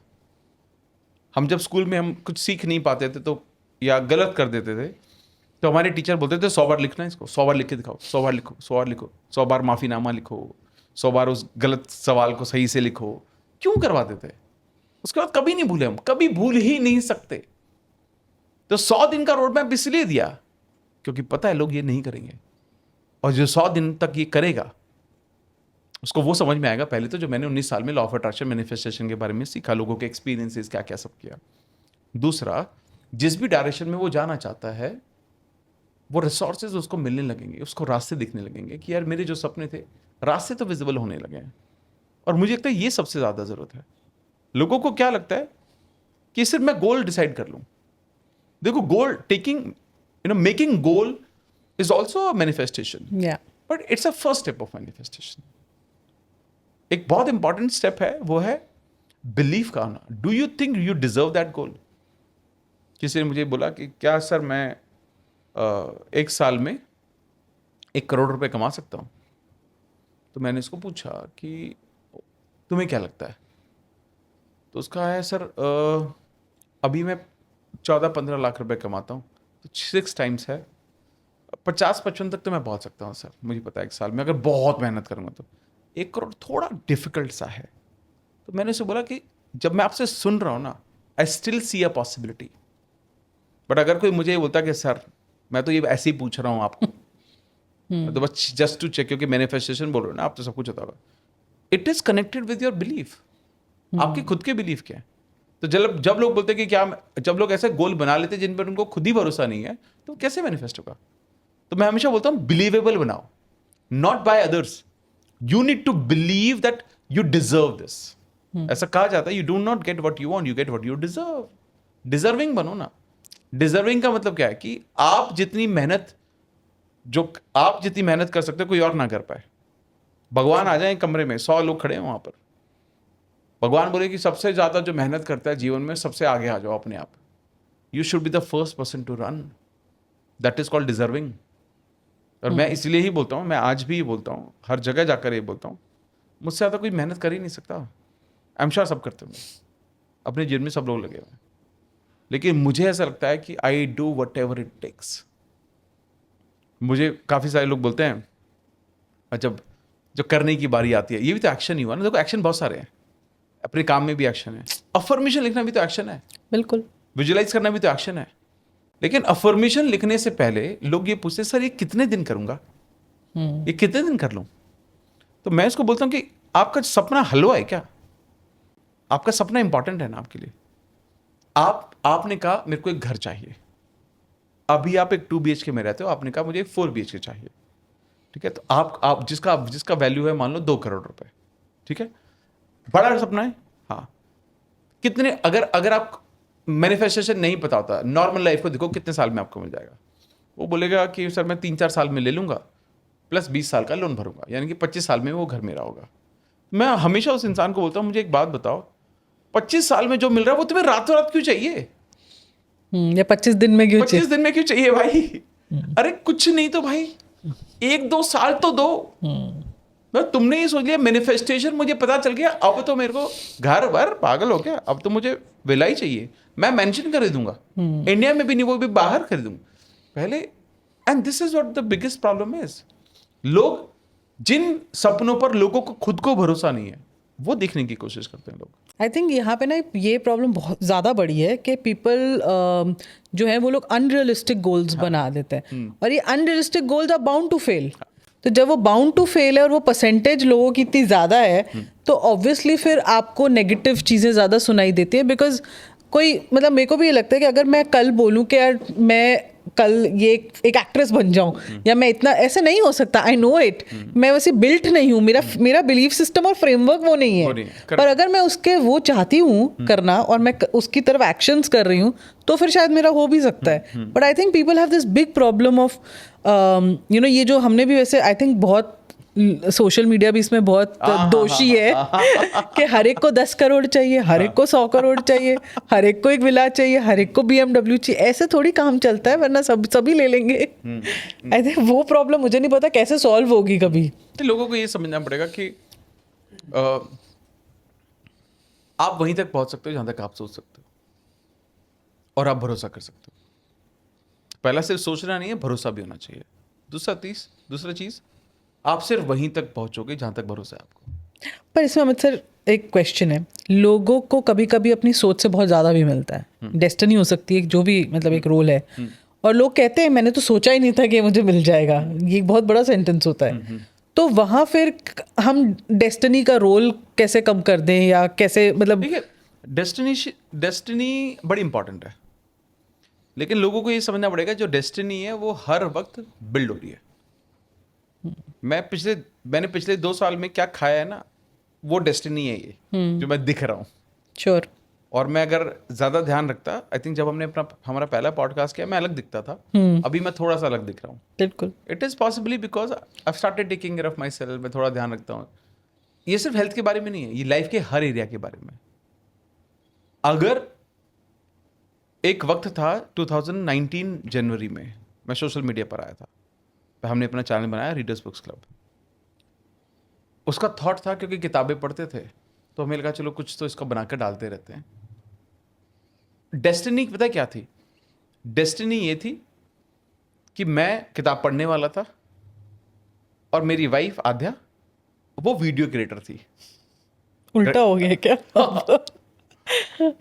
हम जब स्कूल में हम कुछ सीख नहीं पाते थे तो, या गलत कर देते थे, तो हमारे टीचर बोलते थे 100 बार लिखना, इसको 100 बार लिख के दिखाओ, 100 बार लिखो, 100 बार लिखो, 100 बार माफीनामा लिखो, 100 बार उस गलत सवाल को सही से लिखो। क्यों करवाते थे? उसके बाद कभी नहीं भूले, हम कभी भूल ही नहीं सकते। तो 100 दिन का रोड मैप इसलिए दिया क्योंकि पता है लोग ये नहीं करेंगे, और जो 100 दिन तक ये करेगा उसको वो समझ में आएगा। पहले तो जो मैंने 19 साल में लॉ ऑफ अट्रैक्शन मैनिफेस्टेशन के बारे में सीखा, लोगों के एक्सपीरियंसेस क्या क्या सब किया। दूसरा, जिस भी डायरेक्शन में वो जाना चाहता है, वो रिसोर्सेज उसको मिलने लगेंगे, उसको रास्ते दिखने लगेंगे कि यार मेरे जो सपने थे, रास्ते तो विजिबल होने लगे हैं। और मुझे लगता है ये सबसे ज़्यादा ज़रूरत है। लोगों को क्या लगता है कि सिर्फ मैं गोल डिसाइड कर लूँ। देखो, goal making goal is also a manifestation, but it's a first step of manifestation. एक बहुत इंपॉर्टेंट स्टेप है, वो है बिलीफ का आना। Do you think you deserve that goal? किसी ने मुझे बोला कि क्या सर मैं एक साल में 1 करोड़ रुपए कमा सकता हूं? तो मैंने इसको पूछा कि तुम्हें क्या लगता है? तो उसका है सर अभी मैं 14-15 लाख रुपए कमाता हूँ, तो 6 टाइम्स है 50-55 तक तो मैं पहुँच सकता हूँ सर, मुझे पता है 1 साल में अगर बहुत मेहनत करूँगा तो। 1 करोड़ थोड़ा डिफिकल्ट सा है। तो मैंने उसे बोला कि जब मैं आपसे सुन रहा हूँ ना, I still see a possibility, but अगर कोई मुझे ये बोलता कि सर मैं तो ये ऐसे ही पूछ रहा हूँ आपको, तो बस जस्ट टू चेक, क्योंकि मैनिफेस्टेशन बोल रहे हो ना आप, तो सब कुछ होता होगा। It is connected with your belief, आपके खुद के बिलीफ क्या है। तो जब लोग बोलते हैं कि क्या, जब लोग ऐसे गोल बना लेते हैं जिन पर उनको खुद ही भरोसा नहीं है, तो कैसे मैनिफेस्ट होगा? तो मैं हमेशा बोलता हूँ बिलीवेबल बनाओ, not by others. You need to believe that you deserve this. ऐसा कहा जाता है, you do not get what you want, you get what you deserve. Deserving बनो ना। डिजर्विंग का मतलब क्या है कि आप जितनी मेहनत कर सकते हो कोई और ना कर पाए। भगवान आ जाए कमरे में, 100 लोग खड़े हैं वहां पर, भगवान बोले कि सबसे ज्यादा जो मेहनत करता है जीवन में, सबसे आगे आ जाओ अपने आप। You should be the first person to run, that is called deserving. और मैं इसलिए ही बोलता हूँ, मैं आज भी ये बोलता हूँ, हर जगह जाकर ये बोलता हूँ, मुझसे ज़्यादा कोई मेहनत कर ही नहीं सकता। आई एम श्योर सब करते होंगे, अपने जीवन में सब लोग लगे हुए हैं, लेकिन मुझे ऐसा लगता है कि I do whatever it takes. मुझे काफ़ी सारे लोग बोलते हैं, जब करने की बारी आती है, ये भी तो एक्शन ही हुआ ना। देखो एक्शन बहुत सारे हैं, अपने काम में भी एक्शन है, अफर्मेशन लिखना भी तो एक्शन है, बिल्कुल, विजुलाइज करना भी तो एक्शन है। लेकिन अफर्मेशन लिखने से पहले लोग ये पूछते, सर ये कितने दिन करूंगा, ये कितने दिन कर लूं? तो मैं इसको बोलता हूं कि आपका सपना हलवा है क्या? आपका सपना इंपॉर्टेंट है ना आपके लिए? आपने कहा मेरे को एक घर चाहिए, अभी आप एक 2 BHK में रहते हो, आपने कहा मुझे एक 4 BHK चाहिए, ठीक है? तो आप जिसका वैल्यू है मान लो 2 करोड़ रुपए, ठीक है? बड़ा सपना है, हाँ। कितने, अगर आप मैनिफेस्टेशन नहीं पता होता, नॉर्मल लाइफ को देखो कितने साल में आपको मिल जाएगा। वो बोलेगा कि सर मैं 3-4 साल में ले लूंगा, प्लस 20 साल का लोन भरूंगा, यानी कि 25 साल में वो घर मेरा होगा। मैं हमेशा उस इंसान को बोलता हूँ, मुझे एक बात बताओ, 25 साल में जो मिल रहा है वो तुम्हें रातों रात क्यों चाहिए? या 25 दिन में क्यों 25 दिन में क्यों चाहिए भाई? अरे कुछ नहीं तो भाई 1-2 साल तो दो। मतलब तुमने ये सोच लिया मैनिफेस्टेशन, मुझे पता चल गया, अब तो मेरे को घर वर, पागल हो गया, अब तो मुझे विला ही चाहिए, मैं मेंशन कर दूंगा, इंडिया में भी नहीं, वो भी बाहर कर दूंगा पहले। And this is what the biggest problem is, लोग जिन सपनों पर लोगों को खुद को भरोसा नहीं है, वो देखने की कोशिश करते हैं लोग। आई थिंक यहाँ पे ना ये प्रॉब्लम बहुत ज़्यादा बड़ी है कि पीपल जो है वो लोग अनरियलिस्टिक गोल्स बना देते हैं, और ये unrealistic goals are bound to fail. तो जब वो बाउंड टू फेल है और वो परसेंटेज लोगों की इतनी ज़्यादा है, तो ऑब्वियसली फिर आपको नेगेटिव चीज़ें ज़्यादा सुनाई देती है। बिकॉज कोई, मतलब मेरे को भी ये लगता है कि अगर मैं कल बोलूँ कि यार मैं कल ये एक एक्ट्रेस बन जाऊं, या मैं इतना, ऐसे नहीं हो सकता, आई नो इट, मैं वैसे बिल्ट नहीं हूँ, मेरा बिलीफ सिस्टम और फ्रेमवर्क वो नहीं है। पर अगर मैं उसके वो चाहती हूँ करना और मैं उसकी तरफ एक्शंस कर रही हूँ, तो फिर शायद मेरा हो भी सकता है। But I think people have this big problem of ये जो हमने भी वैसे आई थिंक बहुत सोशल मीडिया भी इसमें बहुत दोषी है कि हर एक को 10 करोड़ चाहिए, हर एक को 100 करोड़ चाहिए, हर एक को एक विला चाहिए, हर एक को BMW चाहिए। ऐसे थोड़ी काम चलता है, वरना सभी ले लेंगे। आई थिंक वो प्रॉब्लम मुझे नहीं पता कैसे सॉल्व होगी कभी। तो लोगों को ये समझना पड़ेगा कि आप वहीं तक पहुंच सकते हो जहां तक आप सोच सकते हो, और आप भरोसा कर सकते हो। पहला सिर्फ सोचना नहीं है, भरोसा भी होना चाहिए। दूसरा चीज आप सिर्फ वहीं तक पहुंचोगे जहां तक भरोसा है आपको। पर इसमें अमित सर एक क्वेश्चन है, लोगों को कभी कभी अपनी सोच से बहुत ज़्यादा भी मिलता है, डेस्टिनी हो सकती है, जो भी मतलब एक रोल है, और लोग कहते हैं मैंने तो सोचा ही नहीं था कि मुझे मिल जाएगा। ये एक बहुत बड़ा सेंटेंस होता है। तो वहाँ फिर हम डेस्टिनी का रोल कैसे कम कर दें, या कैसे, मतलब देखिए डेस्टिनी बड़ी इंपॉर्टेंट है, लेकिन लोगों को ये समझना पड़ेगा जो डेस्टिनी है वो हर वक्त बिल्ड हो रही है। मैंने पिछले 2 साल में क्या खाया है ना, वो डेस्टिनी है ये, जो मैं दिख रहा हूँ। श्योर। और मैं अगर ज्यादा ध्यान रखता, आई थिंक जब हमने हमारा पहला पॉडकास्ट किया मैं अलग दिखता था, अभी मैं थोड़ा सा अलग दिख रहा हूँ। बिल्कुल। It is possibly because I started taking care of my self, मैं थोड़ा ध्यान रखता हूँ। ये सिर्फ हेल्थ के बारे में नहीं है, ये लाइफ के हर एरिया के बारे में। अगर एक वक्त था 2019 जनवरी में, मैं सोशल मीडिया पर आया था, तो हमने अपना चैनल बनाया रीडर्स बुक्स क्लब। उसका थॉट था, क्योंकि किताबें पढ़ते थे, तो हमें लगा चलो कुछ तो इसको बनाकर डालते रहते हैं। डेस्टिनी पता है क्या थी? डेस्टिनी ये थी कि मैं किताब पढ़ने वाला था और मेरी वाइफ आध्या वो वीडियो क्रिएटर थी। उल्टा हो गया क्या?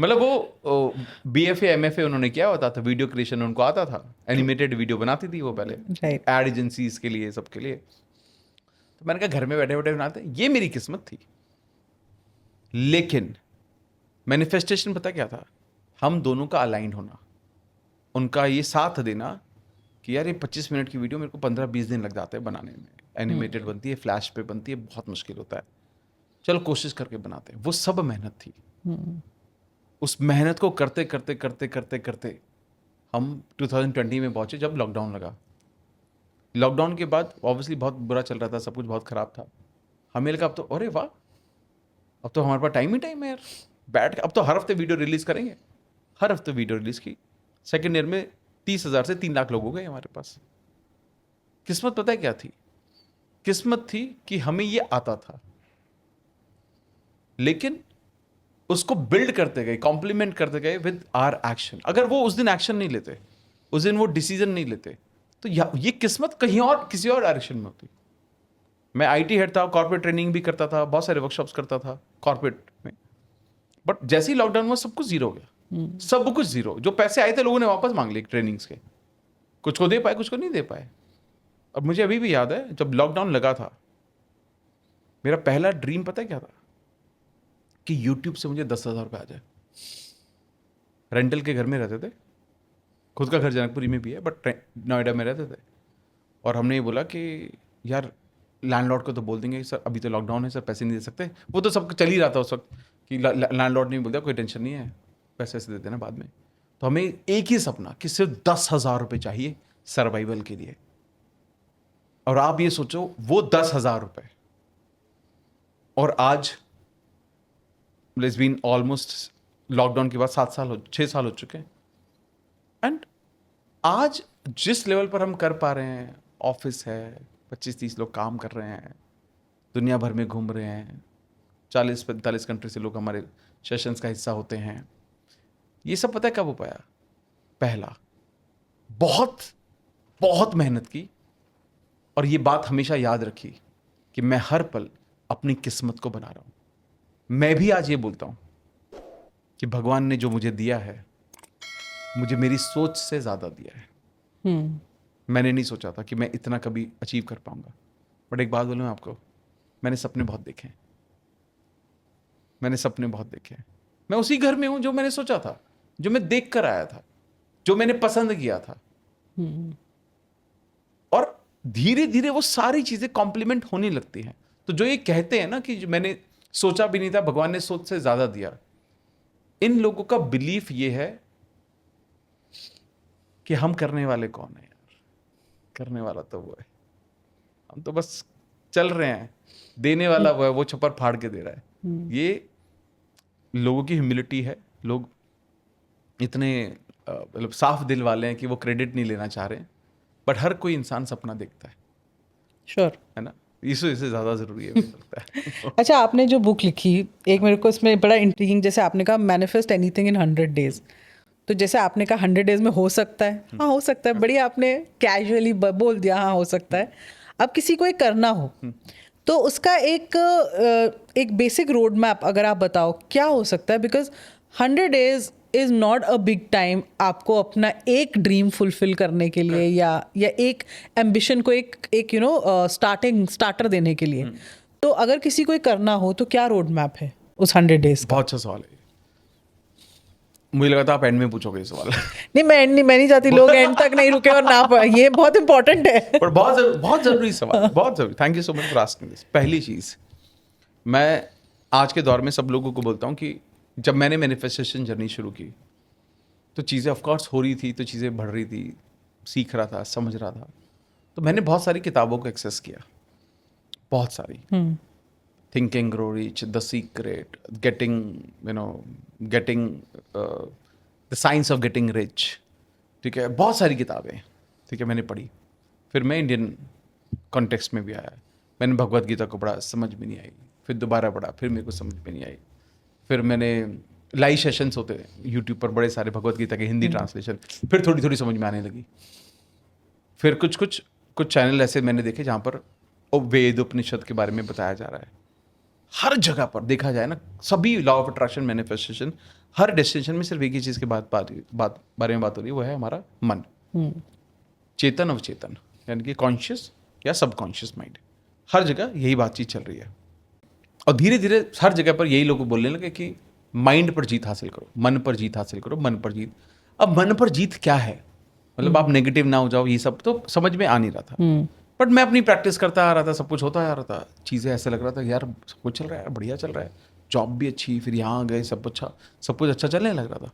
मतलब वो BFA MFA उन्होंने किया होता था, वीडियो क्रिएशन उनको आता था, एनिमेटेड वीडियो बनाती थी वो पहले Right. एड एजेंसीज के लिए, सबके लिए। तो मैंने कहा घर में बैठे बैठे बनाते हैं, ये मेरी किस्मत थी। लेकिन मैनिफेस्टेशन पता क्या था? हम दोनों का अलाइंड होना, उनका ये साथ देना कि यार ये 25 मिनट की वीडियो मेरे को 15-20 दिन लग जाते हैं बनाने में, एनिमेटेड बनती है, फ्लैश पे बनती है, बहुत मुश्किल होता है, चलो कोशिश करके बनाते हैं। वो सब मेहनत थी। उस मेहनत को करते करते करते करते करते हम 2020 में पहुंचे जब लॉकडाउन लगा। लॉकडाउन के बाद ऑब्वियसली बहुत बुरा चल रहा था, सब कुछ बहुत ख़राब था। हमें लगा अब तो अरे वाह, अब तो हमारे पास टाइम ही टाइम है यार, बैठ के अब तो हर हफ्ते वीडियो रिलीज़ करेंगे। हर हफ्ते वीडियो रिलीज़ की। सेकेंड ईयर में 30,000 से 3 लाख लोग हो गए हमारे पास। किस्मत पता है क्या थी? किस्मत थी कि हमें ये आता था, लेकिन उसको बिल्ड करते गए, कॉम्प्लीमेंट करते गए विद आवर एक्शन। अगर वो उस दिन एक्शन नहीं लेते, उस दिन वो डिसीजन नहीं लेते, तो ये किस्मत कहीं और किसी और डायरेक्शन में होती। मैं IT हेड था, कॉर्पोरेट ट्रेनिंग भी करता था, बहुत सारे वर्कशॉप्स करता था कॉर्पोरेट में, बट जैसे ही लॉकडाउन हुआ सब कुछ जीरो हो गया। सब कुछ जीरो। जो पैसे आए थे लोगों ने वापस मांग लिए ट्रेनिंग्स के, कुछ को दे पाए, कुछ को नहीं दे पाए। अब मुझे अभी भी याद है जब लॉकडाउन लगा था, मेरा पहला ड्रीम पता है क्या था? कि YouTube से मुझे 10,000 रुपये आ जाए। रेंटल के घर में रहते थे, खुद का घर जनकपुरी में भी है बट नोएडा में रहते थे। और हमने ये बोला कि यार लैंडलॉर्ड को तो बोल देंगे सर अभी तो लॉकडाउन है सर, पैसे नहीं दे सकते। वो तो सब चल ही रहा था उस वक्त कि लैंडलॉर्ड ने बोल दिया कोई टेंशन नहीं है, पैसे ऐसे दे देना बाद में। तो हमें एक ही सपना कि सिर्फ 10,000 रुपये चाहिए सर्वाइवल के लिए। और आप ये सोचो वो 10,000 रुपये, और आज इट्स बीन ऑलमोस्ट लॉकडाउन के बाद 6 साल हो चुके हैं। एंड आज जिस लेवल पर हम कर पा रहे हैं, ऑफिस है, 25-30 लोग काम कर रहे हैं, दुनिया भर में घूम रहे हैं, 40-45 कंट्री से लोग हमारे सेशंस का हिस्सा होते हैं। ये सब पता है कब हो पाया? पहला, बहुत बहुत मेहनत की, और ये बात हमेशा याद रखी कि मैं हर पल अपनी किस्मत को बना रहा हूँ। मैं भी आज ये बोलता हूँ कि भगवान ने जो मुझे दिया है, मुझे मेरी सोच से ज़्यादा दिया है। मैंने नहीं सोचा था कि मैं इतना कभी अचीव कर पाऊंगा, बट एक बात बोलूँ आपको, मैंने सपने बहुत देखे हैं। मैं उसी घर में हूँ जो मैंने सोचा था, जो मैं देख कर आया था, जो मैंने पसंद किया था। और धीरे धीरे वो सारी चीज़ें कॉम्प्लीमेंट होने लगती हैं। तो जो ये कहते हैं ना कि जो मैंने सोचा भी नहीं था, भगवान ने सोच से ज़्यादा दिया, इन लोगों का बिलीफ ये है कि हम करने वाले कौन है यार? करने वाला तो वो है, हम तो बस चल रहे हैं, देने वाला वो है, वो छप्पर फाड़ के दे रहा है। ये लोगों की ह्यूमिलिटी है। लोग इतने मतलब साफ दिल वाले हैं कि वो क्रेडिट नहीं लेना चाह रहे हैं, बट हर कोई इंसान सपना देखता है। श्योर है ना? इससे ज़्यादा ज़रूरी है, मुझे लगता है। अच्छा, आपने जो बुक लिखी, एक मेरे को इसमें बड़ा इंट्रिगिंग, जैसे आपने कहा मैनिफेस्ट एनीथिंग इन 100 डेज, तो जैसे आपने कहा 100 डेज में हो सकता है, हाँ हो सकता है, बढ़िया आपने कैजुअली बोल दिया, हाँ हो सकता है। अब किसी को ये करना हो तो उसका एक बेसिक रोड मैप अगर आप बताओ क्या हो सकता है, because 100 days is not a big time आपको अपना एक ड्रीम फुलफिल करने के लिए या एक एम्बिशन को एक स्टार्टर देने के लिए। तो अगर किसी को ये करना हो तो क्या रोड मैप है उस 100 डेज का? बहुत अच्छा सवाल है। मुझे लगा था आप एंड में पूछोगे ये सवाल। नहीं, मैं नहीं चाहती लोग एंड तक नहीं रुके और ना पाए, ये बहुत इंपॉर्टेंट है। पर बहुत जरूरी सवाल, बहुत जरूरी। Thank you so much for asking this. पहली चीज, मैं आज के दौर में सब लोगों को बोलता हूँ कि जब मैंने मैनिफेस्टेशन जर्नी शुरू की तो चीज़ें ऑफकोर्स हो रही थी, तो चीज़ें बढ़ रही थी, सीख रहा था, समझ रहा था। तो मैंने बहुत सारी किताबों को एक्सेस किया, बहुत सारी। Thinking grow rich, the secret, getting the science of getting rich, ठीक है, बहुत सारी किताबें, ठीक है, मैंने पढ़ी। फिर मैं इंडियन कॉन्टेक्स्ट में भी आया, मैंने भगवत गीता को पढ़ा, समझ में नहीं आई, फिर दोबारा पढ़ा, फिर मेरे को समझ में नहीं आई। फिर मैंने लाइव सेशंस होते हैं यूट्यूब पर बड़े सारे भगवत गीता के हिंदी ट्रांसलेशन, फिर थोड़ी थोड़ी समझ में आने लगी। फिर कुछ चैनल ऐसे मैंने देखे जहाँ पर वेद उपनिषद के बारे में बताया जा रहा है। हर जगह पर देखा जाए ना, सभी law of attraction, manifestation, her destination में सिर्फ एक ही चीज़ के बारे में बात हो रही है, वो है हमारा मन, चेतन अवचेतन, यानी कि कॉन्शियस या सबकॉन्शियस माइंड। हर जगह यही बातचीत चल रही है और धीरे धीरे हर जगह पर यही लोग बोलने लगे कि माइंड पर जीत हासिल करो, मन पर जीत हासिल करो, मन पर जीत। अब मन पर जीत क्या है, मतलब आप नेगेटिव ना हो जाओ, ये सब तो समझ में आ नहीं रहा था। बट मैं अपनी प्रैक्टिस करता आ रहा था, सब कुछ होता आ रहा था, चीज़ें ऐसे लग रहा था यार सब कुछ चल रहा है यार, बढ़िया चल रहा है, जॉब भी अच्छी, फिर यहाँ आ गए, सब कुछ अच्छा चलने लग रहा था।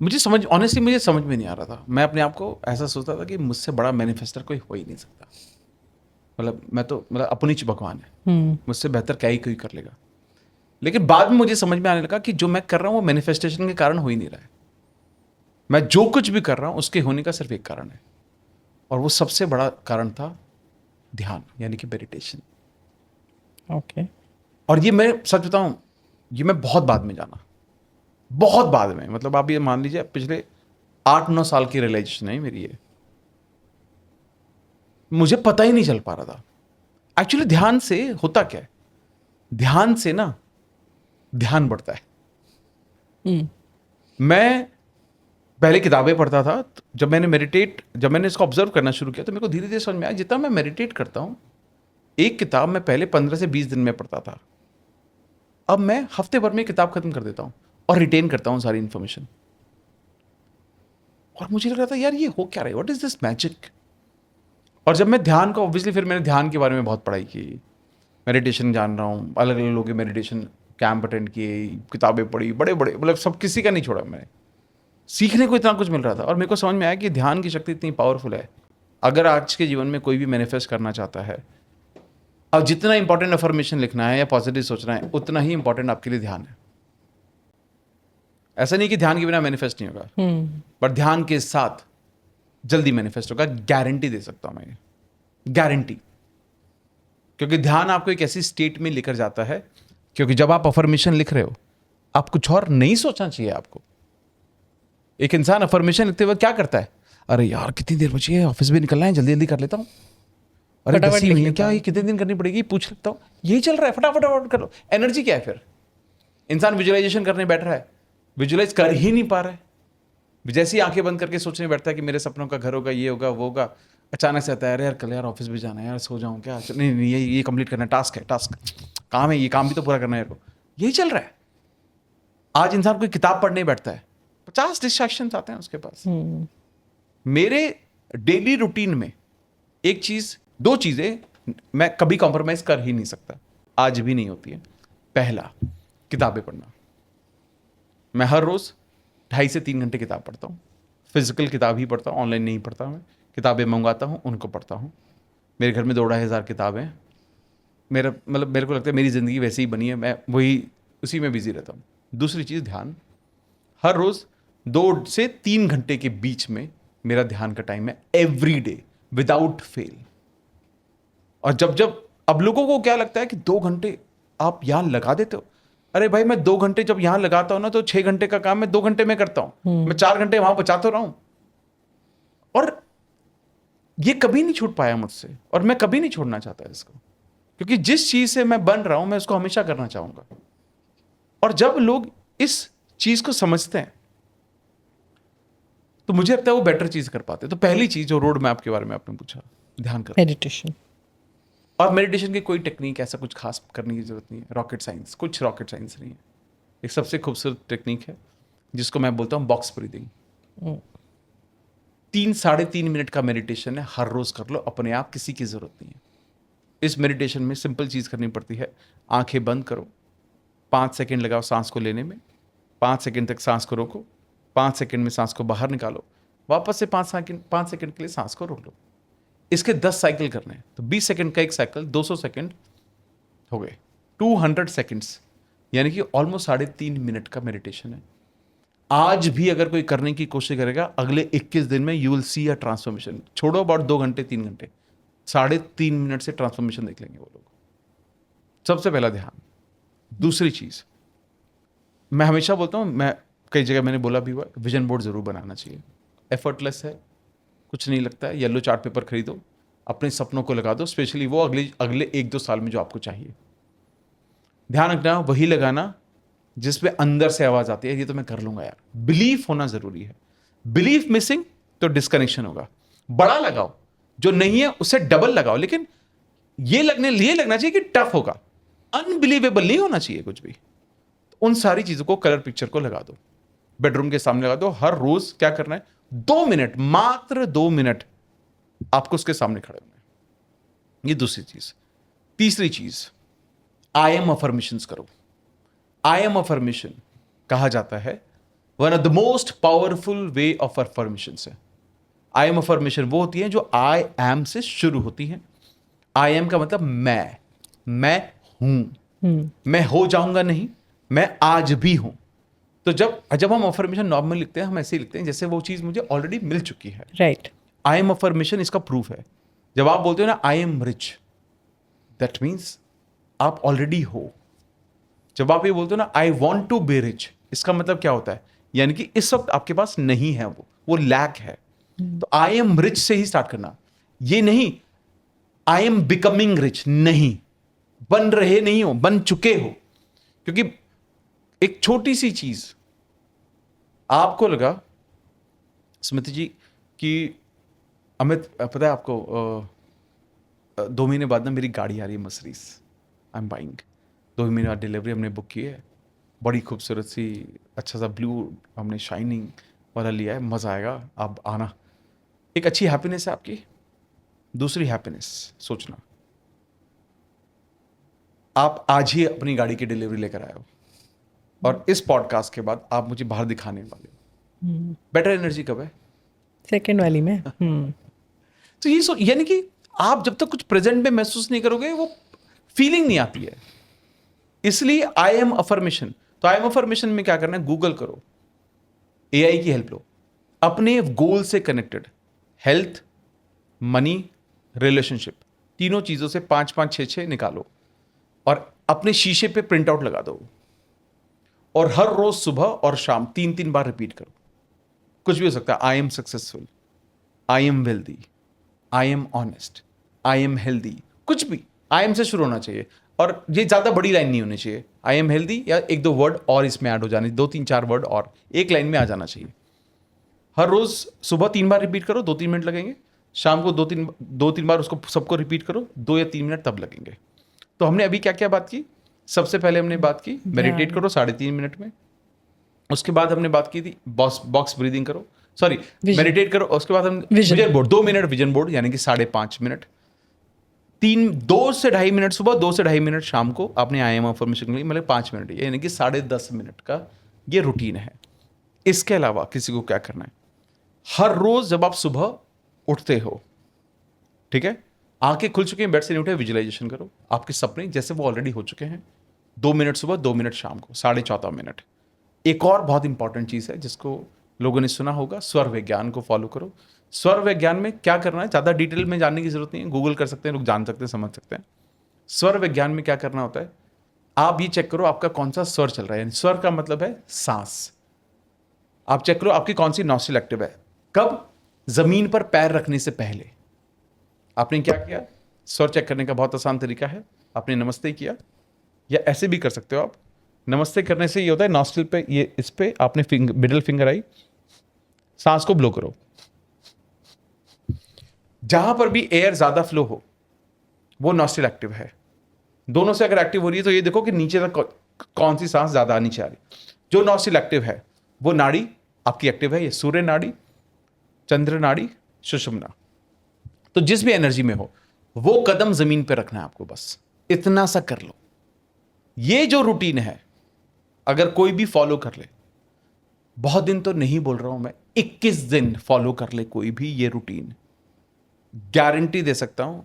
मुझे समझ में नहीं आ रहा था। मैं अपने आप को ऐसा सोचता था कि मुझसे बड़ा मैनिफेस्टर कोई हो ही नहीं सकता, मतलब अपनी च भगवान है, मुझसे बेहतर क्या ही कोई कर लेगा। लेकिन बाद में मुझे समझ में आने लगा कि जो मैं कर रहा हूँ वो मैनिफेस्टेशन के कारण हो ही नहीं रहा है। मैं जो कुछ भी कर रहा हूँ उसके होने का सिर्फ एक कारण है, और वो सबसे बड़ा कारण था ध्यान, यानी कि मेडिटेशन। ओके। और ये मैं सच बताऊं, ये मैं बहुत बाद में जाना, बहुत बाद में, मतलब आप ये मान लीजिए पिछले 8-9 साल की रियलाइजेशन है मेरी ये। मुझे पता ही नहीं चल पा रहा था एक्चुअली ध्यान से होता क्या है। ध्यान से ना ध्यान बढ़ता है। मैं पहले किताबें पढ़ता था, जब मैंने इसको ऑब्जर्व करना शुरू किया तो मेरे को धीरे धीरे समझ में आया जितना मैं मेडिटेट करता हूं, एक किताब मैं पहले 15 से 20 दिन में पढ़ता था, अब मैं हफ्ते भर में किताब खत्म कर देता हूं और रिटेन करता हूं सारी इंफॉर्मेशन। और मुझे लग रहा था यार ये हो क्या रहा है, व्हाट इज दिस मैजिक। और जब मैं ध्यान को ऑब्वियसली, फिर मैंने ध्यान के बारे में बहुत पढ़ाई की, मेडिटेशन जान रहा हूँ, अलग अलग लोगों के मेडिटेशन कैंप अटेंड किए, किताबें पढ़ी, बड़े बड़े, मतलब सब, किसी का नहीं छोड़ा मैंने। सीखने को इतना कुछ मिल रहा था और मेरे को समझ में आया कि ध्यान की शक्ति इतनी पावरफुल है। अगर आज के जीवन में कोई भी मैनिफेस्ट करना चाहता है, और जितना इंपॉर्टेंट अफर्मेशन लिखना है या पॉजिटिव सोचना है, उतना ही इंपॉर्टेंट आपके लिए ध्यान है। ऐसा नहीं कि ध्यान के बिना मैनिफेस्ट नहीं होगा, पर ध्यान के साथ जल्दी मैनिफेस्ट होगा, गारंटी दे सकता हूं मैं ये, गारंटी। क्योंकि ध्यान आपको एक ऐसी स्टेट में लेकर जाता है, क्योंकि जब आप अफर्मेशन लिख रहे हो, आप कुछ और नहीं सोचना चाहिए आपको। एक इंसान अफर्मेशन लिखते वक्त क्या करता है, अरे यार कितनी देर बची है, ऑफिस भी निकलना है, जल्दी जल्दी कर लेता हूँ, अरे 10 ही महीने क्या, ये कितने दिन करनी पड़ेगी, पूछ लेता हूँ, यही चल रहा है, फटाफट कर लो। एनर्जी क्या है फिर? इंसान विजुअलाइजेशन करने बैठ रहा है, विजुअलाइज कर ही नहीं पा रहा है। जैसे ही आंखें बंद करके सोचने बैठता है कि मेरे सपनों का घर होगा, ये होगा, वो होगा, अचानक से आता है, अरे यार कल यार ऑफिस भी जाना है यार, सो जाऊँ क्या, नहीं ये कंप्लीट करना है, टास्क काम है, ये काम भी तो पूरा करना है यार को। यही चल रहा है। आज इंसान कोई किताब पढ़ने बैठता है, 50 डिस्ट्रैक्शंस आते हैं उसके पास। मेरे डेली रूटीन में एक चीज, 2 चीजें मैं कभी कॉम्प्रोमाइज कर ही नहीं सकता, आज भी नहीं होती है। पहला, किताबें पढ़ना। मैं हर रोज 2.5 से 3 घंटे किताब पढ़ता हूँ। फिजिकल किताब ही पढ़ता हूँ, ऑनलाइन नहीं पढ़ता मैं। किताबें मंगवाता हूँ, उनको पढ़ता हूँ। मेरे घर में 2-2.5 हज़ार किताबें हैं। मेरे को लगता है मेरी ज़िंदगी वैसे ही बनी है, मैं उसी में बिजी रहता हूँ। दूसरी चीज़, ध्यान। हर रोज़ 2 से 3 घंटे के बीच में मेरा ध्यान का टाइम है, एवरी डे, विदाउट फेल। और जब अब लोगों को क्या लगता है कि 2 घंटे आप यहाँ लगा देते हो। अरे भाई, मैं 2 घंटे जब यहां लगाता हूं ना, तो 6 घंटे का काम मैं 2 घंटे में करता हूं। मैं 4 घंटे वहां बचा तो रहा हूं। और ये कभी नहीं छूट पाया मुझसे, और मैं कभी नहीं छोड़ना चाहता इसको, क्योंकि जिस चीज से मैं बन रहा हूं मैं उसको हमेशा करना चाहूंगा। और जब लोग इस चीज को समझते हैं तो मुझे लगता है वो बेटर चीज कर पाते हैं। तो पहली चीज, जो रोड मैप के बारे में आपने पूछा, ध्यान कर, मेडिटेशन। और मेडिटेशन की कोई टेक्निक ऐसा कुछ खास करने की जरूरत नहीं है, रॉकेट साइंस, कुछ रॉकेट साइंस नहीं है। एक सबसे खूबसूरत टेक्निक है जिसको मैं बोलता हूँ बॉक्स ब्रीदिंग। 3-3.5 मिनट का मेडिटेशन है, हर रोज कर लो, अपने आप, किसी की जरूरत नहीं है। इस मेडिटेशन में सिंपल चीज करनी पड़ती है, आंखें बंद करो, 5 सेकंड लगाओ सांस को लेने में, 5 सेकंड तक सांस को रोको, 5 सेकंड में सांस को बाहर निकालो, वापस से 5 सेकंड के लिए सांस को रोक लो। इसके 10 साइकिल करने हैं, तो 20 सेकंड का एक साइकिल, 200 सेकंड हो गए, 200 सेकंड्स, यानी कि ऑलमोस्ट 3.5 मिनट का मेडिटेशन है। आज भी अगर कोई करने की कोशिश करेगा, अगले 21 दिन में you will see a transformation. छोड़ो अबाउट 2 घंटे 3 घंटे, 3.5 मिनट से ट्रांसफॉर्मेशन देख लेंगे वो लोग। सबसे पहला ध्यान। दूसरी चीज, मैं हमेशा बोलता हूँ, मैं कई जगह मैंने बोला भी हुआ, विजन बोर्ड ज़रूर बनाना चाहिए। एफर्टलेस है, कुछ नहीं लगता है। येलो चार्ट पेपर खरीदो, अपने सपनों को लगा दो, स्पेशली वो अगले 1-2 साल में जो आपको चाहिए। ध्यान रखना वही लगाना जिसपे अंदर से आवाज़ आती है ये तो मैं कर लूँगा यार। बिलीफ होना ज़रूरी है। बिलीफ मिसिंग तो डिस्कनेक्शन होगा। बड़ा लगाओ, जो नहीं है उससे डबल लगाओ, लेकिन ये लगना चाहिए कि टफ होगा, अनबिलीवेबल नहीं होना चाहिए कुछ भी। उन सारी चीज़ों को, कलर पिक्चर को लगा दो, बेडरूम के सामने लगा दो। हर रोज क्या करना है, 2 मिनट, मात्र 2 मिनट आपको उसके सामने खड़े होना है। ये दूसरी चीज। तीसरी चीज, आई एम अफर्मेशंस करो। आई एम अफर्मेशन कहा जाता है one of the most powerful way of affirmations है। आई एम अफर्मेशन वो होती है जो आई एम से शुरू होती है। आई एम का मतलब मैं हूं, मैं हो जाऊंगा नहीं, मैं आज भी हूं। तो जब हम अफर्मेशन नॉर्मल लिखते हैं, हम ऐसे ही लिखते हैं जैसे वो चीज मुझे ऑलरेडी मिल चुकी है। राइट। आई एम अफर्मेशन इसका प्रूफ है। जब आप बोलते हो ना I am rich, that means आप ऑलरेडी हो। जब आप ये बोलते हो ना I want to be rich, इसका मतलब क्या होता है, यानी कि इस वक्त आपके पास नहीं है, वो लैक है। तो आई एम रिच से ही स्टार्ट करना। ये नहीं आई एम बिकमिंग रिच, नहीं, बन रहे नहीं हो, बन चुके हो। क्योंकि एक छोटी सी चीज, आपको लगा स्मृति जी कि अमित पता है आपको 2 महीने बाद ना मेरी गाड़ी आ रही है, मर्सिडीज आई एम बाइंग। 2 महीने बाद डिलीवरी हमने बुक की है, बड़ी खूबसूरत सी, अच्छा सा ब्लू हमने शाइनिंग वाला लिया है, मज़ा आएगा, आप आना। एक अच्छी हैप्पीनेस है आपकी। दूसरी हैप्पीनेस सोचना, आप आज ही अपनी गाड़ी की डिलीवरी लेकर आए हो और इस पॉडकास्ट के बाद आप मुझे बाहर दिखाने वाले हो। बेटर एनर्जी कब है? सेकंड वाली में। तो ये यानी कि आप जब तक कुछ प्रेजेंट में महसूस नहीं करोगे, वो फीलिंग नहीं आती है। इसलिए आई एम अफर्मेशन। तो आई एम अफर्मेशन में क्या करना है, गूगल करो, एआई की हेल्प लो, अपने गोल से कनेक्टेड हेल्थ, मनी, रिलेशनशिप, तीनों चीजों से 5-5, 6-6 निकालो और अपने शीशे पे प्रिंट आउट लगा दो और हर रोज सुबह और शाम 3-3 बार रिपीट करो। कुछ भी हो सकता है, I am successful, I am wealthy, I am honest, I am healthy, कुछ भी आई एम से शुरू होना चाहिए। और ये ज्यादा बड़ी लाइन नहीं होनी चाहिए, आई एम हेल्दी या 1-2 वर्ड और इसमें ऐड हो जाने, 2-3-4 वर्ड और एक लाइन में आ जाना चाहिए। हर रोज सुबह 3 बार रिपीट करो, 2-3 मिनट लगेंगे। शाम को 2-3 बार उसको सबको रिपीट करो, 2 या 3 मिनट तब लगेंगे। तो हमने अभी क्या क्या बात की? सबसे पहले हमने बात की मेडिटेट करो 3.5 मिनट में। उसके बाद हमने बात की थी बॉक्स ब्रीदिंग करो, सॉरी मेडिटेट करो। उसके बाद हम vision board 2 minute, vision board यानी कि 5.5 मिनट। 2 से 2.5 मिनट सुबह, 2 से 2.5 मिनट शाम को आपने आई एम अफर्मेशन के लिए, मतलब 5 मिनट, यानी कि 10.5 मिनट का ये रूटीन है। इसके अलावा किसी को क्या करना है, हर रोज जब आप सुबह उठते हो, ठीक है, आंखें खुल चुकी हैं, बेड से नहीं उठे, विजुअलाइजेशन करो आपके सपने जैसे वो ऑलरेडी हो चुके हैं। 2 मिनट सुबह, 2 मिनट शाम को, 14.5 मिनट। एक और बहुत इंपॉर्टेंट चीज है जिसको लोगों ने सुना होगा, स्वर विज्ञान को फॉलो करो। स्वर विज्ञान में क्या करना है, ज्यादा डिटेल में जानने की जरूरत नहीं है, गूगल कर सकते हैं लोग, जान सकते हैं, समझ सकते हैं। स्वर विज्ञान में क्या करना होता है, आप ये चेक करो आपका कौन सा स्वर चल रहा है। स्वर का मतलब है सांस। आप चेक करो आपकी कौन सी नॉस्ट्रिल एक्टिव है। कब? जमीन पर पैर रखने से पहले। आपने क्या किया, स्वर चेक करने का बहुत आसान तरीका है, आपने नमस्ते किया, या ऐसे भी कर सकते हो आप। नमस्ते करने से ये होता है, नॉस्ट्रिल पे, ये इस पे आपने मिडिल फिंगर आई, सांस को ब्लो करो। जहां पर भी एयर ज्यादा फ्लो हो वो नॉस्ट्रिल एक्टिव है। दोनों से अगर एक्टिव हो रही है तो ये देखो कि नीचे तक कौन सी सांस ज्यादा नीचे आ रही। जो नॉस्ट्रिल एक्टिव है वो नाड़ी आपकी एक्टिव है, ये सूर्य नाड़ी, चंद्र नाड़ी, सुषुम्ना। तो जिस भी एनर्जी में हो वो कदम जमीन पे रखना है आपको, बस इतना सा कर लो। ये जो रूटीन है अगर कोई भी फॉलो कर ले, बहुत दिन तो नहीं बोल रहा हूं मैं, 21 दिन फॉलो कर ले कोई भी ये रूटीन, गारंटी दे सकता हूं।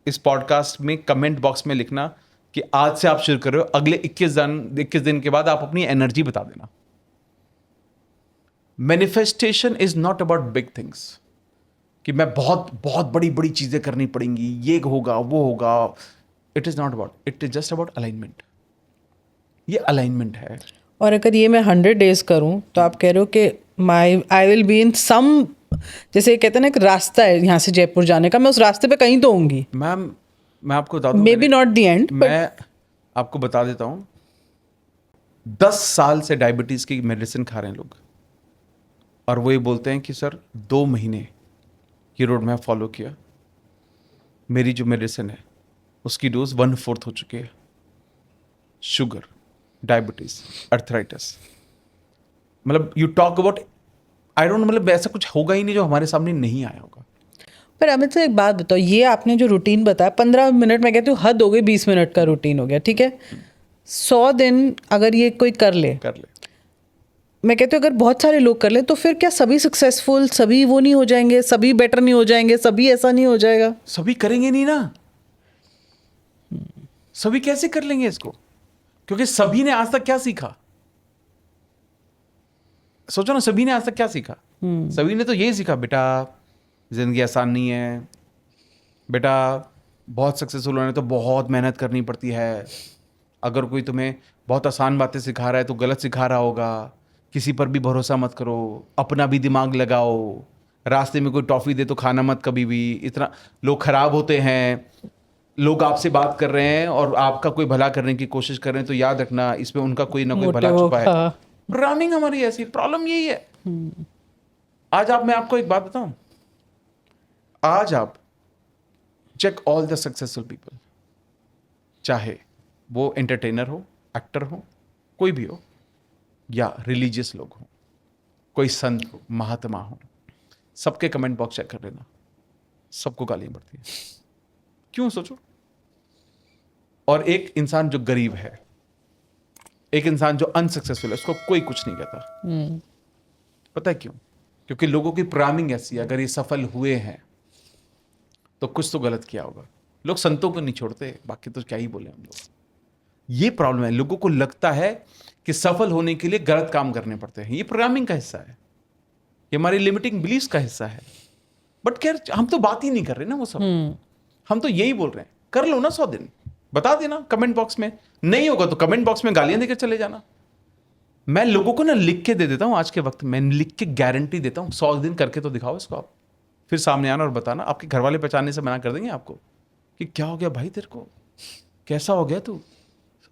इस पॉडकास्ट में कमेंट बॉक्स में लिखना कि आज से आप शुरू कर रहे हो, अगले 21 दिन के बाद आप अपनी एनर्जी बता देना। Manifestation is not about big things, कि मैं बहुत बहुत बड़ी बड़ी चीजें करनी पड़ेंगी, ये होगा वो होगा। It is not about, it is just about alignment. ये अलाइनमेंट है। और अगर ये मैं 100 डेज करूं तो आप कह रहे हो कि आई विल बी इन सम, जैसे कहते हैं ना एक रास्ता है यहाँ से जयपुर जाने का, मैं उस रास्ते पे कहीं तो होंगी, मैम मैं आपको बता दूं, may be not the end but मैं आपको बता देता हूँ, 10 साल से डायबिटीज की मेडिसिन खा रहे हैं लोग, और वो ये बोलते हैं कि सर 2 महीने ये रोड मैप फॉलो किया, मेरी जो मेडिसिन है उसकी डोज 1/4 हो चुकी है। शुगर, डायबिटीज, अर्थराइटिस, मतलब you talk about, I don't, मतलब ऐसा कुछ होगा ही नहीं जो हमारे सामने नहीं आया होगा। पर अमित से एक बात बताओ, ये आपने जो रूटीन बताया 15 मिनट, मैं कहती हूँ हद हो गई, 20 मिनट का रूटीन हो गया, ठीक है। 100 दिन अगर ये कोई कर ले, मैं कहती हूँ अगर बहुत सारे लोग कर ले तो फिर क्या सभी सक्सेसफुल, सभी वो नहीं हो जाएंगे, सभी बेटर नहीं हो जाएंगे, सभी ऐसा नहीं हो जाएगा? सभी करेंगे नहीं ना, सभी कैसे कर लेंगे इसको, क्योंकि सभी ने आज तक क्या सीखा, सोचो ना, सभी ने आज तक क्या सीखा? सभी ने तो यही सीखा, बेटा जिंदगी आसान नहीं है, बेटा बहुत सक्सेसफुल होने तो बहुत मेहनत करनी पड़ती है, अगर कोई तुम्हें बहुत आसान बातें सिखा रहा है तो गलत सिखा रहा होगा, किसी पर भी भरोसा मत करो, अपना भी दिमाग लगाओ, रास्ते में कोई टॉफी दे तो खाना मत कभी भी, इतना लोग खराब होते हैं, लोग आपसे बात कर रहे हैं और आपका कोई भला करने की कोशिश कर रहे हैं तो याद रखना इसमें उनका कोई ना कोई भला छुपा है। प्रोग्रामिंग हमारी ऐसी, प्रॉब्लम यही है। आज मैं आपको एक बात बताऊं, आज आप check all the successful people, चाहे वो एंटरटेनर हो, एक्टर हो, कोई भी हो, या रिलीजियस लोग हो, कोई संत हो, महात्मा हो, सबके कमेंट बॉक्स चेक कर लेना, सबको गालियां पड़ती है। क्यों, सोचो। और एक इंसान जो गरीब है, एक इंसान जो अनसक्सेसफुल है, उसको कोई कुछ नहीं कहता। पता है क्यों? क्योंकि लोगों की प्रोग्रामिंग ऐसी है, अगर ये सफल हुए हैं तो कुछ तो गलत किया होगा। लोग संतों को नहीं छोड़ते, बाकी तो क्या ही बोले हम लोग। ये प्रॉब्लम है, लोगों को लगता है कि सफल होने के लिए गलत काम करने पड़ते हैं। ये प्रोग्रामिंग का हिस्सा है, ये हमारी लिमिटिंग बिलीफ्स का हिस्सा है। बट खैर, हम तो बात ही नहीं कर रहे ना वो सब, हम तो यही बोल रहे हैं, कर लो ना 100 दिन, बता देना कमेंट बॉक्स में, नहीं होगा तो कमेंट बॉक्स में गालियां देकर चले जाना। मैं लोगों को ना लिख के दे देता हूं, आज के वक्त में लिख के गारंटी देता हूं, 100 दिन करके तो दिखाओ इसको आप, फिर सामने आना और बताना। आपके घर वाले पहचानने से मना कर देंगे आपको कि क्या हो गया भाई तेरे को, कैसा हो गया तू,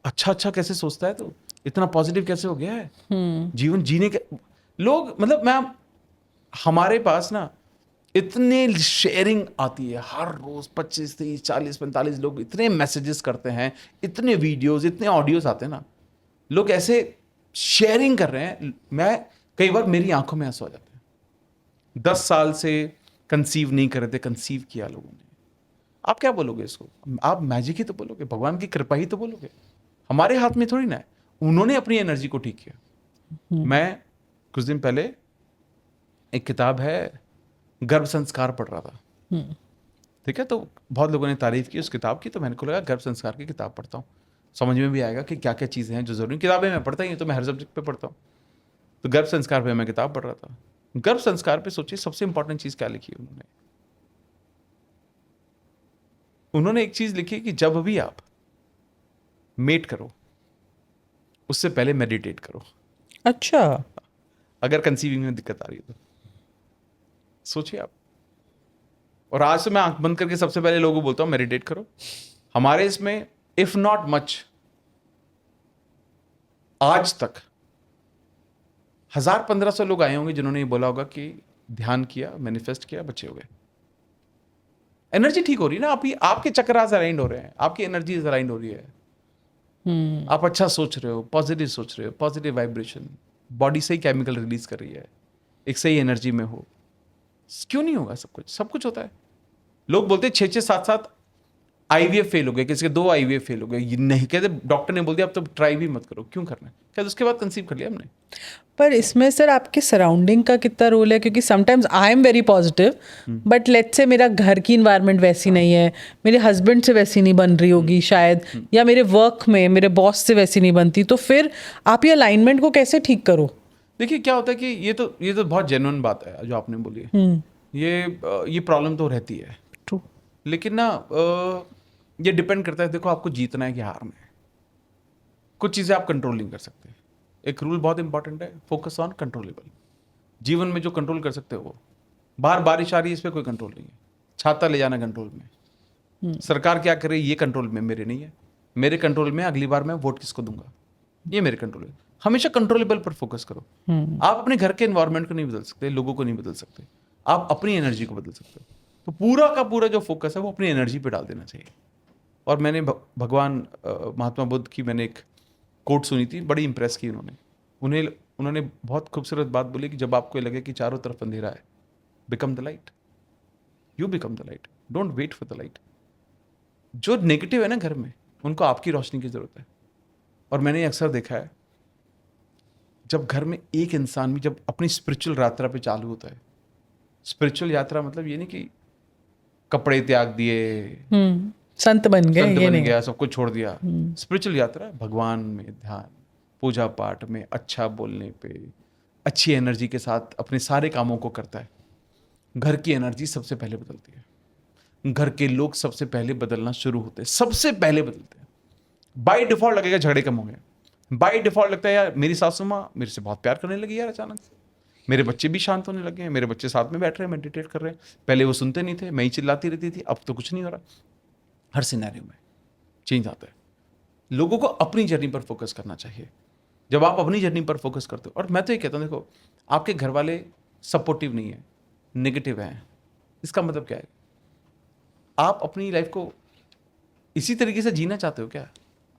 अच्छा कैसे सोचता है तू, इतना पॉजिटिव कैसे हो गया है, जीवन जीने के लोग, मतलब हमारे पास ना इतने शेयरिंग आती है हर रोज, 25, 30, 40, 45 लोग इतने मैसेजेस करते हैं, इतने वीडियोस, इतने ऑडियोज आते हैं ना, लोग ऐसे शेयरिंग कर रहे हैं, मैं कई बार मेरी आंखों में आंसू आ जाते हैं। 10 साल से कंसीव नहीं कर रहे थे, कंसीव किया लोगों ने। आप क्या बोलोगे इसको? आप मैजिक ही तो बोलोगे, भगवान की कृपा ही तो बोलोगे, हमारे हाथ में थोड़ी ना है। उन्होंने अपनी एनर्जी को ठीक किया। मैं कुछ दिन पहले एक किताब है गर्भ संस्कार पढ़ रहा था, ठीक है, तो बहुत लोगों ने तारीफ की उस किताब की, तो मैंने को लगा गर्भ संस्कार की किताब पढ़ता हूँ, समझ में भी आएगा कि क्या क्या चीज़ें हैं जो जरूरी। किताबें मैं पढ़ता ही हूँ, तो मैं हर सब्जेक्ट पे पढ़ता हूँ, तो गर्भ संस्कार पे मैं किताब पढ़ रहा था। गर्भ संस्कार पे सोचिए सबसे इंपॉर्टेंट चीज़ क्या लिखी है उन्होंने एक चीज़ लिखी कि जब भी आप मेट करो उससे पहले मेडिटेट करो। अच्छा, अगर कंसीविंग में दिक्कत आ रही है तो सोचिए आप। और आज से मैं आंख बंद करके सबसे पहले लोगों को बोलता हूं मेडिटेट करो। हमारे इसमें इफ नॉट मच, आज तक 1000-1500 लोग आए होंगे जिन्होंने ये बोला होगा कि ध्यान किया, मैनिफेस्ट किया, बच्चे हो गए, एनर्जी ठीक हो रही है ना, आपके चक्रास अलाइंड हो रहे हैं, आपकी एनर्जी अलाइंड हो रही है, आप अच्छा सोच रहे हो, पॉजिटिव सोच रहे हो, पॉजिटिव वाइब्रेशन, बॉडी से ही केमिकल रिलीज कर रही है, एक सही एनर्जी में हो, क्यों नहीं होगा? सब कुछ होता है। लोग बोलते हैं 6-6, 7-7 आईवीएफ फेल हो गए, किसी के 2 आईवीएफ फेल हो गए, ये नहीं कहते, डॉक्टर ने बोल दिया अब तो ट्राई भी मत करो, क्यों करना है? कहते उसके बाद कंसीव कर लिया हमने। पर इसमें सर आपके सराउंडिंग का कितना रोल है? क्योंकि sometimes I am very positive, but let's say मेरा घर की इन्वायरमेंट वैसी नहीं है, मेरे हस्बैंड से वैसी नहीं बन रही होगी शायद, या मेरे वर्क में मेरे बॉस से वैसी नहीं बनती, तो फिर आप ये अलाइनमेंट को कैसे ठीक करो? देखिए क्या होता है कि ये तो बहुत जेन्युइन बात है जो आपने बोली है, ये प्रॉब्लम तो रहती है, ट्रू, लेकिन ना ये डिपेंड करता है, देखो आपको जीतना है कि हारना है। कुछ चीज़ें आप कंट्रोल नहीं कर सकते, एक रूल बहुत इंपॉर्टेंट है, फोकस ऑन कंट्रोलेबल। जीवन में जो कंट्रोल कर सकते हो वो, बाहर बारिश आ रही है इस पर कोई कंट्रोल नहीं है, छाता ले जाना कंट्रोल में, सरकार क्या करे ये कंट्रोल में मेरे नहीं है, मेरे कंट्रोल में अगली बार मैं वोट किसको दूंगा ये मेरे कंट्रोल है। हमेशा कंट्रोलेबल पर फोकस करो। आप अपने घर के एनवायरनमेंट को नहीं बदल सकते, लोगों को नहीं बदल सकते, आप अपनी एनर्जी को बदल सकते हो। तो पूरा का पूरा जो फोकस है वो अपनी एनर्जी पे डाल देना चाहिए। और मैंने भगवान महात्मा बुद्ध की मैंने एक कोट सुनी थी, बड़ी इंप्रेस की उन्होंने बहुत खूबसूरत बात बोली कि जब आपको लगे कि चारों तरफ अंधेरा है, become the light, you become the light, don't wait for the light. जो नेगेटिव है ना घर में, उनको आपकी रोशनी की जरूरत है। और मैंने अक्सर देखा है, जब घर में एक इंसान भी जब अपनी स्पिरिचुअल यात्रा पे चालू होता है, स्पिरिचुअल यात्रा मतलब ये नहीं कि कपड़े त्याग दिए, संत बन गए, संत ये बन नहीं। गया, सब कुछ छोड़ दिया। स्पिरिचुअल यात्रा भगवान में ध्यान, पूजा पाठ में, अच्छा बोलने पे, अच्छी एनर्जी के साथ अपने सारे कामों को करता है। घर की एनर्जी सबसे पहले बदलती है, घर के लोग सबसे पहले बदलना शुरू होते हैं, सबसे पहले बदलते हैं। बाय डिफॉल्ट लगेगा झगड़े कम हो गए, बाय डिफॉल्ट लगता है यार मेरी सासू माँ मेरे से बहुत प्यार करने लगी यार अचानक से, मेरे बच्चे भी शांत होने लगे हैं, मेरे बच्चे साथ में बैठ रहे हैं, मेडिटेट कर रहे हैं, पहले वो सुनते नहीं थे, मैं ही चिल्लाती रहती थी, अब तो कुछ नहीं हो रहा। हर सिनेरियो में चेंज आता है। लोगों को अपनी जर्नी पर फोकस करना चाहिए। जब आप अपनी जर्नी पर फोकस करते हो, और मैं तो ये कहता हूँ, देखो आपके घर वाले सपोर्टिव नहीं है, नेगेटिव हैं, इसका मतलब क्या है? आप अपनी लाइफ को इसी तरीके से जीना चाहते हो क्या?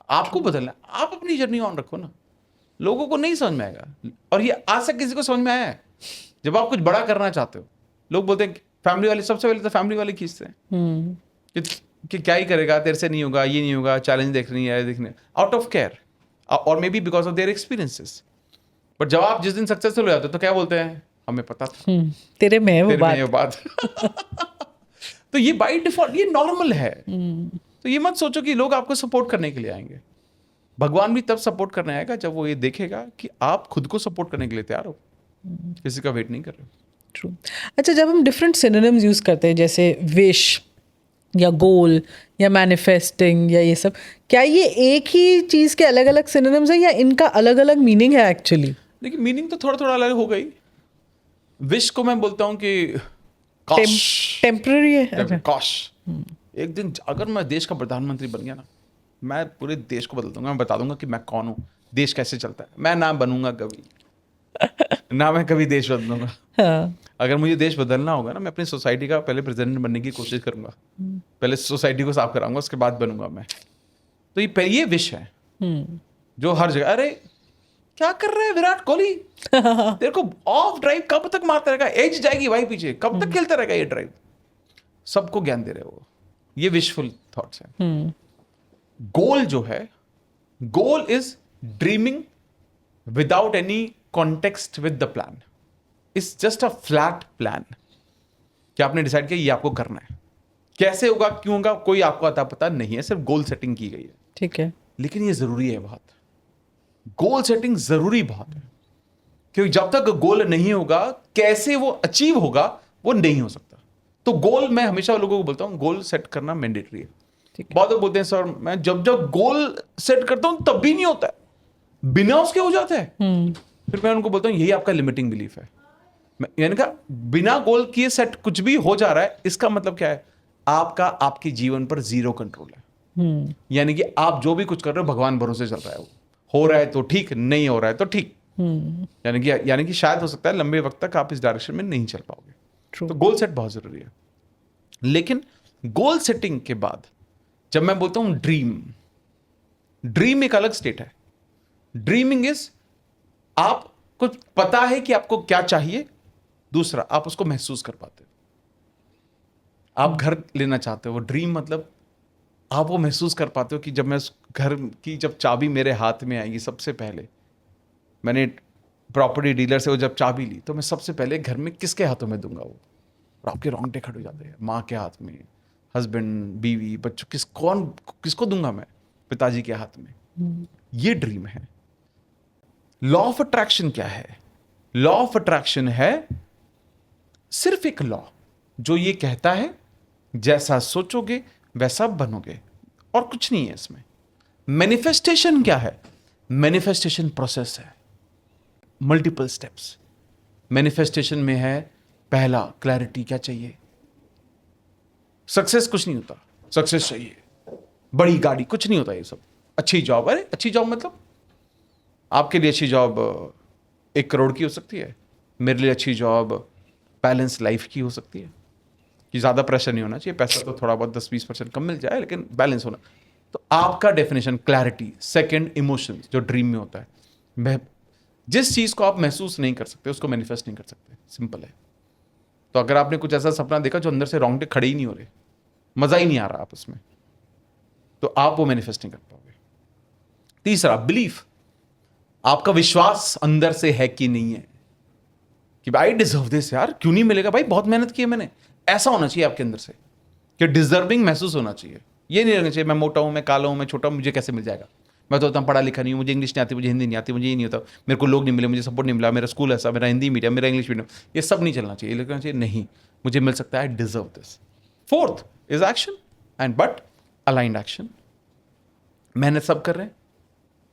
आपको बदलना, आप अपनी जर्नी ऑन रखो ना, लोगों को नहीं समझ में आएगा। और ये आज तक किसी को समझ में आया है? जब आप कुछ बड़ा करना चाहते हो, लोग बोलते हैं फैमिली वाले, सबसे पहले तो फैमिली वाले खींचते हैं कि क्या ही करेगा, तेरे से नहीं होगा, ये नहीं होगा, चैलेंज देख रही है, देखने आउट ऑफ केयर और may be because of their experiences. But जब आप जिस दिन सक्सेसफुल हो जाते हो तो क्या बोलते हैं, हमें पता था, तेरे में है वो बात। तेरे में ये बात। तो ये बाय डिफॉल्ट ये नॉर्मल है। तो ये मत सोचो कि लोग आपको सपोर्ट करने के लिए आएंगे। भगवान भी तब सपोर्ट करने आएगा जब वो ये देखेगा कि आप खुद को सपोर्ट करने के लिए तैयार हो, किसी का वेट नहीं कर रहे हो। ट्रू। अच्छा, जब हम डिफरेंट सिनोनिम्स यूज करते हैं जैसे विश या गोल या मैनिफेस्टिंग या ये सब, क्या ये एक ही चीज के अलग अलग सिनोनिम्स है या इनका अलग अलग मीनिंग है एक्चुअली? लेकिन मीनिंग तो थोड़ा थोड़ा अलग हो गई। विश को मैं बोलता हूँ कि काश, टेम्पररी है। काश एक दिन अगर मैं देश का प्रधानमंत्री बन गया ना, मैं पूरे देश को बदल दूंगा। मैं बता दूंगा कि मैं कौन हूँ, देश कैसे चलता है। मैं ना बनूंगा कभी ना मैं कभी देश बदलूंगा। हाँ। अगर मुझे देश बदलना होगा ना, मैं अपनी सोसाइटी का पहले प्रेसिडेंट बनने की कोशिश करूंगा, पहले सोसाइटी को साफ कराऊंगा, उसके बाद बनूंगा मैं। तो ये विश है जो हर जगह, अरे क्या कर रहे हैं विराट कोहली, तेरे को ऑफ ड्राइव कब तक मारता रहेगा, एज जाएगी भाई पीछे, कब तक खेलता रहेगा ये ड्राइव, सबको ज्ञान दे रहे हो। ये विशफुल थॉट्स हैं। गोल जो है, goal is dreaming without any context with the plan, it's just a flat plan कि आपने डिसाइड किया ये आपको करना है, कैसे होगा क्यों होगा कोई आपको अता पता नहीं है, सिर्फ गोल सेटिंग की गई है। ठीक है। लेकिन ये जरूरी है बहुत, गोल सेटिंग जरूरी बहुत है, क्योंकि जब तक गोल नहीं होगा कैसे वो अचीव होगा वो नहीं हो सकता। तो गोल, मैं हमेशा लोगों को बोलता हूं गोल सेट करना मैंडेटरी है। बहुत लोग बोलते हैं सर मैं जब गोल सेट करता हूं तब भी नहीं होता है, बिना उसके हो जाता है। फिर मैं उनको बोलता हूं यही आपका लिमिटिंग बिलीफ है। यानी कि बिना गोल किए सेट कुछ भी हो जा रहा है, इसका मतलब क्या है, आपका आपके जीवन पर जीरो कंट्रोल है। यानी कि आप जो भी कुछ कर रहे हो भगवान भरोसे चल रहा है, वो हो रहा है तो ठीक, नहीं हो रहा है तो ठीक। यानी कि शायद हो सकता है लंबे वक्त तक आप इस डायरेक्शन में नहीं चल पाओगे। तो गोल सेट बहुत जरूरी है। लेकिन गोल सेटिंग के बाद जब मैं बोलता हूं ड्रीम एक अलग स्टेट है। ड्रीमिंग इज आपको पता है कि आपको क्या चाहिए, दूसरा आप उसको महसूस कर पाते हो। आप घर लेना चाहते हो, ड्रीम मतलब आप वो महसूस कर पाते हो कि जब मैं उस घर की जब चाबी मेरे हाथ में आएगी, सबसे पहले मैंने प्रॉपर्टी डीलर से वो जब चाबी ली तो मैं सबसे पहले घर में किसके हाथों में दूंगा वो, और आपके रोंगटे खड़े हो जाते हैं। माँ के हाथ में, हस्बैंड, बीवी, बच्चों, किसको दूंगा मैं, पिताजी के हाथ में। ये ड्रीम है। लॉ ऑफ अट्रैक्शन क्या है? लॉ ऑफ अट्रैक्शन है सिर्फ एक लॉ जो ये कहता है जैसा सोचोगे वैसा बनोगे, और कुछ नहीं है इसमें। मैनिफेस्टेशन क्या है? मैनिफेस्टेशन प्रोसेस है। Multiple steps. मैनिफेस्टेशन में है पहला क्लैरिटी, क्या चाहिए। सक्सेस कुछ नहीं होता, सक्सेस चाहिए, बड़ी गाड़ी कुछ नहीं होता ये सब। अच्छी जॉब, अरे अच्छी जॉब मतलब आपके लिए अच्छी जॉब 1 करोड़ की हो सकती है, मेरे लिए अच्छी जॉब बैलेंस लाइफ की हो सकती है कि ज़्यादा प्रेशर नहीं होना चाहिए, पैसा तो थोड़ा बहुत 10-20% कम मिल जाए लेकिन बैलेंस होना। तो आपका डेफिनेशन क्लैरिटी। सेकंड इमोशंस, जो ड्रीम में होता है। जिस चीज़ को आप महसूस नहीं कर सकते उसको मैनिफेस्ट नहीं कर सकते, सिंपल है। तो अगर आपने कुछ ऐसा सपना देखा जो अंदर से रोंगटे खड़े ही नहीं हो रहे, मज़ा ही नहीं आ रहा आप उसमें, तो आप वो मैनिफेस्ट नहीं कर पाओगे। तीसरा बिलीफ, आपका विश्वास अंदर से है कि नहीं है कि भाई डिजर्व दिस, यार क्यों नहीं मिलेगा, भाई बहुत मेहनत की है मैंने। ऐसा होना चाहिए आपके अंदर से कि डिजर्विंग महसूस होना चाहिए। ये नहीं लगना चाहिए मैं मोटा हूं, मैं काला हूं, मैं छोटा हूं, मुझे कैसे मिल जाएगा, मैं तो उतना पढ़ा लिखा नहीं हूं, मुझे इंग्लिश नहीं आती, मुझे हिंदी नहीं आती, मुझे ये नहीं होता, मेरे को लोग नहीं मिले, मुझे सपोर्ट नहीं मिला, मेरा स्कूल ऐसा, मेरा हिंदी मीडियम, मेरा इंग्लिश मीडियम। ये सब नहीं चलना चाहिए। लगना चाहिए नहीं, मुझे मिल सकता है, deserve this. Fourth is action and but aligned action. मेहनत सब कर रहे हैं,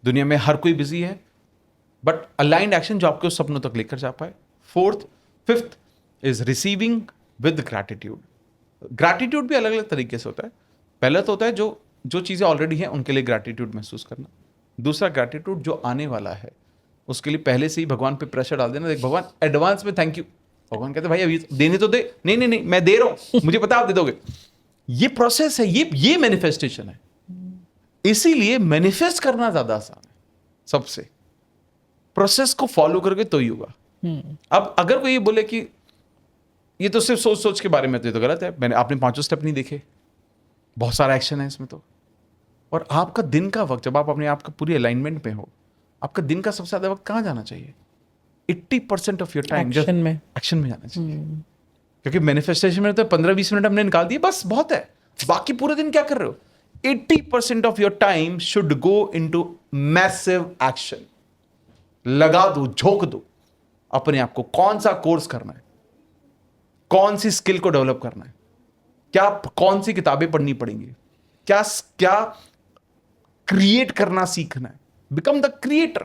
दुनिया में हर कोई बिजी है, बट अलाइंड एक्शन जो आपके उस सपनों तक लेकर जा पाए। Fifth is receiving with gratitude. Gratitude भी अलग अलग तरीके से होता है। पहला तो होता है जो चीज़ें ऑलरेडी हैं उनके लिए ग्रैटिट्यूड महसूस करना। दूसरा ग्रैटिट्यूड जो आने वाला है उसके लिए पहले से ही भगवान पे प्रेशर डाल देना, देख भगवान एडवांस में थैंक यू। भगवान कहते भाई अभी देने तो दे, नहीं नहीं नहीं मैं दे रहा हूं, मुझे पता आप दे दोगे। ये प्रोसेस है, ये मैनिफेस्टेशन है। इसीलिए मैनिफेस्ट करना ज्यादा आसान है सबसे, प्रोसेस को फॉलो करके तो ही होगा। अब अगर कोई ये बोले कि ये तो सिर्फ सोच सोच के बारे में, तो गलत है। आपने 5 स्टेप नहीं देखे, बहुत सारा एक्शन है इसमें तो। और आपका दिन का वक्त, जब आप अपने आप का पूरी अलाइनमेंट में हो, आपका दिन का सबसे ज्यादा वक्त कहाँ जाना चाहिए? 80% ऑफ योर टाइम एक्शन में जाना चाहिए। क्योंकि मैनिफेस्टेशन में तो 15-20 मिनट हमने निकाल दिए, बस बहुत है। बाकी पूरे दिन क्या कर रहे हो? 80% of your time should go into massive action. लगा दो, झोंक दो अपने आप को। कौन सा कोर्स करना है, कौन सी स्किल को डेवलप करना है, क्या कौन सी किताबें पढ़नी पड़ेंगी, क्या क्या क्रिएट करना सीखना है। Become the creator,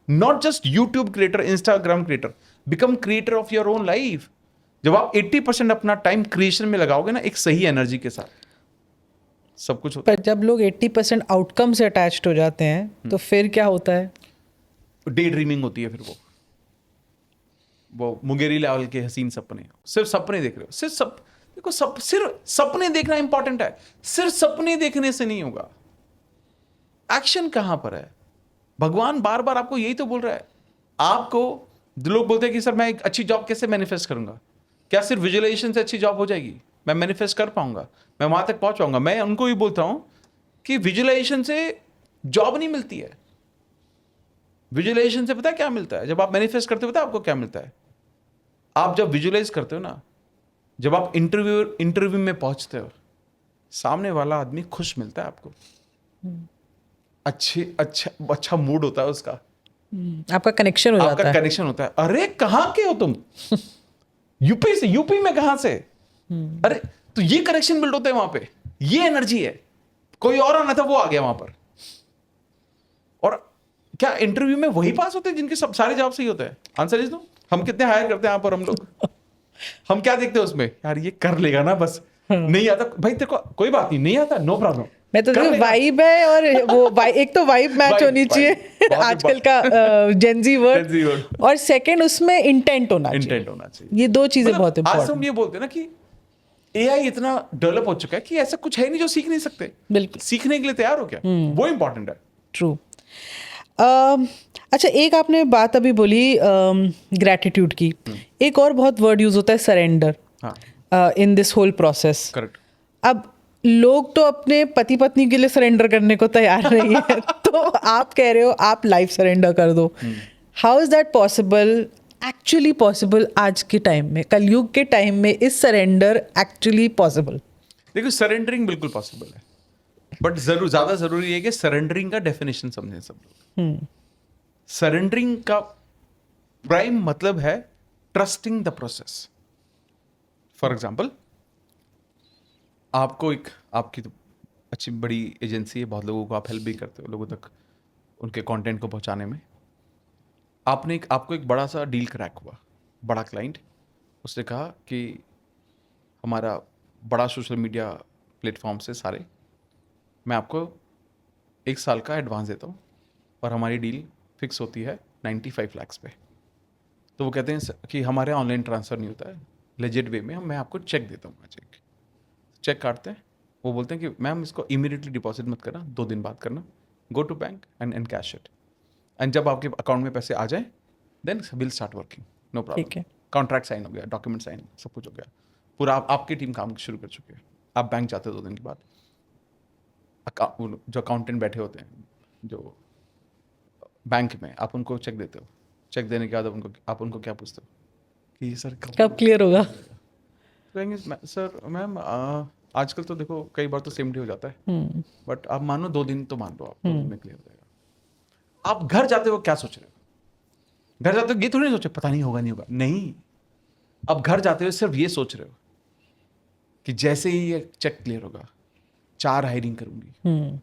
not just YouTube creator, Instagram creator, become creator of your own life. जब आप 80% अपना टाइम क्रिएशन में लगाओगे ना, एक सही एनर्जी के साथ, सब कुछ होता पर जब लोग 80% आउटकम से अटैच्ड हो जाते हैं तो फिर क्या होता है? डे ड्रीमिंग होती है। फिर वो मुंगेरी लेवल के हसीन सपने, सिर्फ सपने देख रहे हो। देखो सिर्फ सपने देखना इंपॉर्टेंट है, सिर्फ सपने देखने से नहीं होगा। एक्शन कहां पर है? भगवान बार बार आपको यही तो बोल रहा है। आपको लोग बोलते हैं कि सर मैं एक अच्छी जॉब कैसे मैनिफेस्ट करूंगा? क्या सिर्फ विजुअलाइजेशन से अच्छी जॉब हो जाएगी? मैं मैनिफेस्ट कर पाऊंगा? मैं वहां तक पहुंच पाऊंगा? मैं उनको भी बोलता हूं कि विजुअलाइजेशन से जॉब नहीं मिलती है। विजुअलाइजेशन से पता है क्या मिलता है? जब आप मैनिफेस्ट करते हो पता है आपको क्या मिलता है? आप जब विजुअलाइज करते हो ना, जब आप इंटरव्यू में पहुंचते हो, सामने वाला आदमी खुश मिलता है आपको, अच्छा मूड होता है उसका, आपका कनेक्शन हो जाता है। आपका कनेक्शन होता है। अरे कहां के हो तुम? यूपी से? यूपी में कहां से? अरे तो ये कनेक्शन बिल्ड होता है वहां पे, ये एनर्जी है। कोई और आना था, वो आ गया वहां पर। और क्या इंटरव्यू में वही पास होते हैं जिनके सब सारे जवाब सही होते हैं? Answer is no. हम कितने हायर करते हैं यहाँ पर हम लोग? हम क्या देखते हैं उसमें? यार ये कर लेगा ना, बस नहीं आता भाई तेरे को कोई बात नहीं आता, नो प्रॉब्लम। मैं तो वाइब है, और वो एक तो वाइब मैच होनी चाहिए आजकल का जेनजी वर्ड, और सेकंड उसमें इंटेंट होना चाहिए। ये 2 चीजें बहुत इंपॉर्टेंट। आज हम ये बोलते हैं ना कि एआई इतना डेवलप हो चुका है कि ऐसा कुछ है नहीं जो सीख नहीं सकते। बिल्कुल, सीखने के लिए तैयार हो क्या, वो इंपॉर्टेंट है। ट्रू। अच्छा, एक आपने बात अभी बोली ग्रैटिट्यूड की, एक और बहुत वर्ड यूज होता है surrender in this whole process. Correct. अब लोग तो अपने पति पत्नी के लिए सरेंडर करने को तैयार नहीं है तो आप कह रहे हो आप लाइफ सरेंडर कर दो। How is that possible, actually possible? आज के टाइम में, कलयुग के टाइम में, इज सरेंडर एक्चुअली पॉसिबल? देखो सरेंडरिंग बिल्कुल पॉसिबल है, बट ज्यादा जरूरी है कि सरेंडरिंग का डेफिनेशन समझें सब लोग। सरेंडरिंग का प्राइम मतलब है trusting the process. For example, आपको आपकी तो अच्छी बड़ी एजेंसी है, बहुत लोगों को आप हेल्प भी करते हो, लोगों तक उनके कंटेंट को पहुंचाने में। आपको एक बड़ा सा डील क्रैक हुआ, बड़ा क्लाइंट, उसने कहा कि हमारा बड़ा सोशल मीडिया प्लेटफॉर्म से सारे, मैं आपको 1 साल का एडवांस देता हूँ और हमारी डील फिक्स होती है 95 लाख पे। तो वो कहते हैं कि हमारे ऑनलाइन ट्रांसफ़र नहीं होता है, लेजिट वे में मैं आपको चेक देता हूँ। चेक काटते हैं, वो बोलते हैं कि मैम इसको इमीडिएटली डिपॉजिट मत करना, 2 दिन बाद करना, go to bank and cash it, and जब आपके अकाउंट में पैसे आ जाए then will start working, no problem. Contract sign हो गया, डॉक्यूमेंट साइन, सब कुछ हो गया, पूरा आपकी टीम काम शुरू कर चुकी है। आप बैंक जाते हो 2 दिन के बाद, जो अकाउंटेंट बैठे होते हैं जो बैंक में, आप उनको चेक देते हो। चेक देने के बाद आप उनको क्या पूछते हो कि सर कब क्लियर होगा? कहेंगे सर मैम आजकल तो देखो कई बार तो सेम डे हो जाता है, बट आप मानो 2 दिन तो मान लो, आप 2 दिन में क्लियर हो जाएगा। आप घर जाते हो क्या सोच रहे हो? घर जाते हो ये थोड़ी सोचे पता नहीं होगा नहीं होगा, नहीं, अब घर जाते हुए सिर्फ ये सोच रहे हो कि जैसे ही ये चेक क्लियर होगा 4 हायरिंग करूंगी,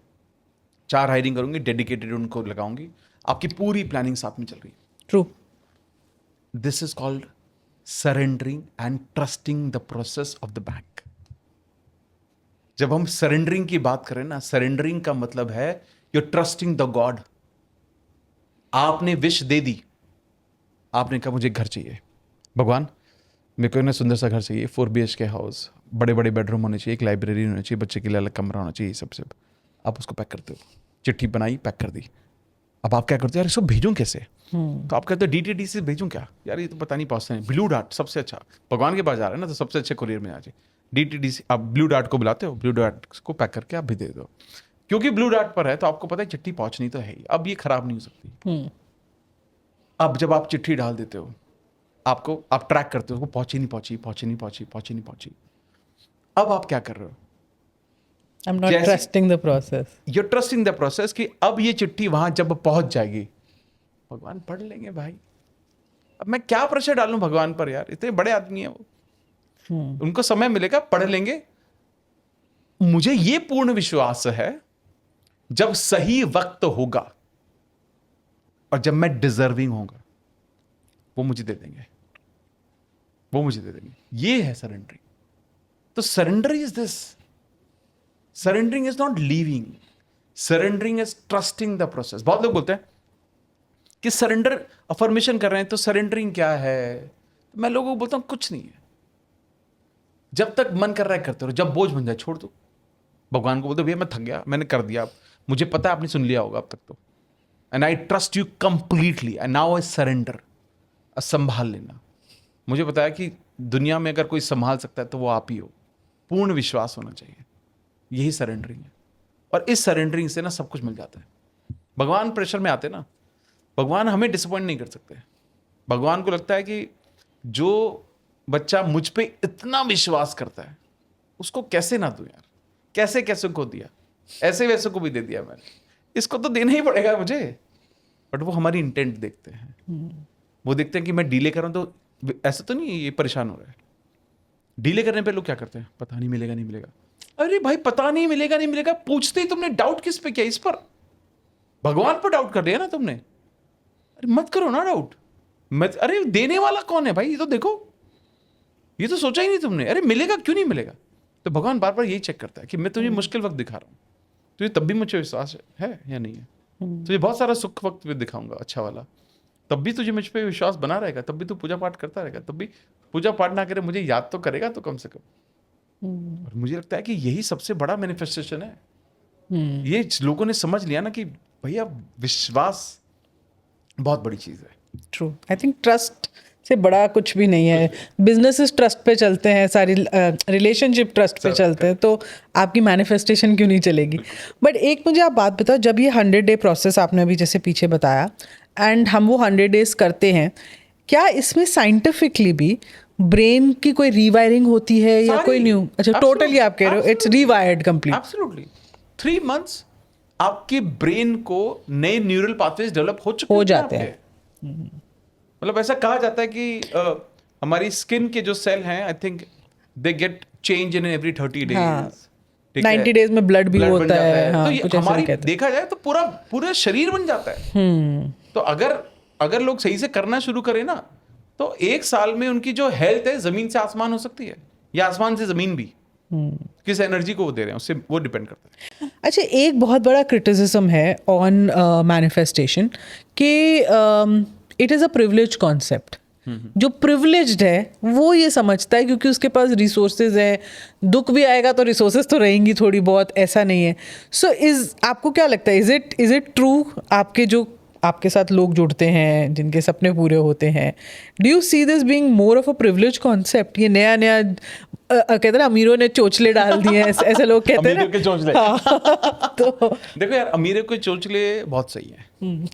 4 हायरिंग करूंगी, डेडिकेटेड उनको लगाऊंगी, आपकी पूरी प्लानिंग साथ में चल रही है। True. This is called surrendering and trusting the process of the bank. जब हम सरेंडरिंग की बात करें ना, सरेंडरिंग का मतलब है यू ट्रस्टिंग द गॉड। आपने विश दे दी, आपने कहा मुझे घर चाहिए, भगवान मेरे को ना सुंदर सा घर चाहिए, 4 BHK हाउस, बड़े बड़े बेडरूम होने चाहिए, एक लाइब्रेरी होनी चाहिए, बच्चे के लिए अलग कमरा होना चाहिए, सब आप उसको पैक करते हो। चिट्ठी बनाई, पैक कर दी। अब आप क्या करते हो, यार इसको भेजूं कैसे? तो आप कहते हो DTD से भेजूं क्या, यार ये तो पता नहीं पहुंचता नहीं। ब्लू डार्ट सबसे अच्छा, भगवान के पास जा रहे हैं ना तो सबसे अच्छे कुरियर में आ जाए। DTD से आप ब्लू डार्ट को बुलाते हो, ब्लू डार्ट को पैक करके आप भी दे दो, क्योंकि ब्लू डार्ट पर है तो आपको पता है चिट्ठी पहुंचनी तो है ही, अब ये खराब नहीं हो सकती। अब जब आप चिट्ठी डाल देते हो, आप ट्रैक करते हो, वो पहुंची नहीं पहुंची। अब आप क्या कर रहे हो? I'm not trusting the process. You're trusting the process कि अब ये चिट्ठी वहां जब पहुंच जाएगी, भगवान पढ़ लेंगे भाई। अब मैं क्या प्रेशर डालूं भगवान पर, यार इतने बड़े आदमी है वो, उनको समय मिलेगा, पढ़ लेंगे। मुझे ये पूर्ण विश्वास है जब सही वक्त होगा और जब मैं डिजर्विंग होगा, वो मुझे दे देंगे। ये है सरेंडरिंग। तो surrender is this, surrendering is not leaving, surrendering is trusting the process. बहुत लोग बोलते हैं कि सरेंडर अफर्मेशन कर रहे हैं तो सरेंडरिंग क्या है? मैं लोगों को बोलता हूं कुछ नहीं है, जब तक मन कर रहा है करते रहो, जब बोझ बन जाए छोड़ दो। भगवान को बोलते भैया मैं थक गया, मैंने कर दिया, मुझे पता है आपने सुन लिया होगा अब तक तो, and I trust you completely and now I surrender. संभाल लेना। मुझे पता है कि दुनिया में अगर कोई संभाल सकता है तो वो आप ही हो, पूर्ण विश्वास होना चाहिए। यही सरेंडरिंग है, और इस सरेंडरिंग से ना सब कुछ मिल जाता है। भगवान प्रेशर में आते ना, भगवान हमें डिसअपॉइंट नहीं कर सकते। भगवान को लगता है कि जो बच्चा मुझ पे इतना विश्वास करता है उसको कैसे ना दूं यार, कैसे कैसे को दिया, ऐसे वैसे को भी दे दिया मैंने, इसको तो देना ही पड़ेगा मुझे। बट वो हमारी इंटेंट देखते हैं, वो देखते हैं कि मैं डीले कर रहा हूं तो ऐसा तो नहीं ये परेशान हो रहा है। डीले करने पे लोग क्या करते हैं, पता नहीं मिलेगा नहीं मिलेगा। अरे भाई पता नहीं मिलेगा नहीं मिलेगा पूछते ही तुमने डाउट किस पे किया? इस पर, भगवान पर डाउट कर लिया ना तुमने। अरे मत करो ना डाउट, मत। अरे देने वाला कौन है भाई, ये तो देखो, ये तो सोचा ही नहीं तुमने। अरे मिलेगा क्यों नहीं मिलेगा? तो भगवान बार बार यही चेक करता है कि मैं तुझे मुश्किल वक्त दिखा रहा हूं, तुझे तब भी मुझे विश्वास है या नहीं है? तुझे बहुत सारा सुख वक्त भी दिखाऊंगा अच्छा वाला, तब भी तुझे मुझ पर विश्वास बना रहेगा, तब भी तू पूजा पाठ करता रहेगा, तब भी पूजा पाठ ना करे मुझे याद तो करेगा तो कम से कम। और मुझे लगता है कि यही सबसे बड़ा मैनिफेस्टेशन है। ये लोगों ने समझ लिया ना कि भैया विश्वास बहुत बड़ी चीज है। ट्रू। आई थिंक ट्रस्ट से बड़ा कुछ भी नहीं है। बिजनेसेस ट्रस्ट पे चलते हैं, सारी रिलेशनशिप ट्रस्ट पे चलते हैं, तो आपकी मैनिफेस्टेशन क्यों नहीं चलेगी? बट एक मुझे आप बात बताओ, जब ये 100 डे प्रोसेस आपने अभी जैसे पीछे बताया एंड हम वो 100 डेज करते हैं, क्या इसमें साइंटिफिकली भी ब्रेन की कोई रीवायरिंग होती है या कोई न्यू? अच्छा, टोटली आप कह रहे हो इट्स रीवायर्ड कंप्लीट? एब्सोल्युटली। 3 मंथ्स आपके ब्रेन को नए न्यूरल पाथवेज डेवलप हो जाते हैं। मतलब ऐसा कहा जाता है कि हमारी स्किन के जो सेल हैं, I think they get change in every 30 days. 90 days में ब्लड भी होता है। तो ये हमारी देखा जाए तो पूरा शरीर बन जाता है। तो अगर अगर लोग सही से करना शुरू करें ना, तो 1 साल में उनकी जो हेल्थ है जमीन से आसमान हो सकती है, या आसमान से जमीन भी। किस एनर्जी को वो दे रहे हैं उससे वो डिपेंड करता है। अच्छा, एक बहुत बड़ा क्रिटिसिज्म है ऑन मैनिफेस्टेशन कि it is a privilege concept. जो प्रिविलेज्ड है वो ये समझता है क्योंकि उसके पास रिसोर्सेज है, दुख भी आएगा तो रिसोर्सेज तो रहेंगी थोड़ी बहुत, ऐसा नहीं है। सो आपको क्या लगता है, इज इट ट्रू? आपके साथ लोग जुड़ते हैं जिनके सपने पूरे होते हैं, do you see this being more of a privilege concept? ये नया नया कहते हैं ना, अमीरों ने चोचले डाल दिए हैं, ऐसे लोग कहते हैं ना। अमीरों के चोचले। हाँ, तो देखो यार, अमीरों के चोचले बहुत सही है,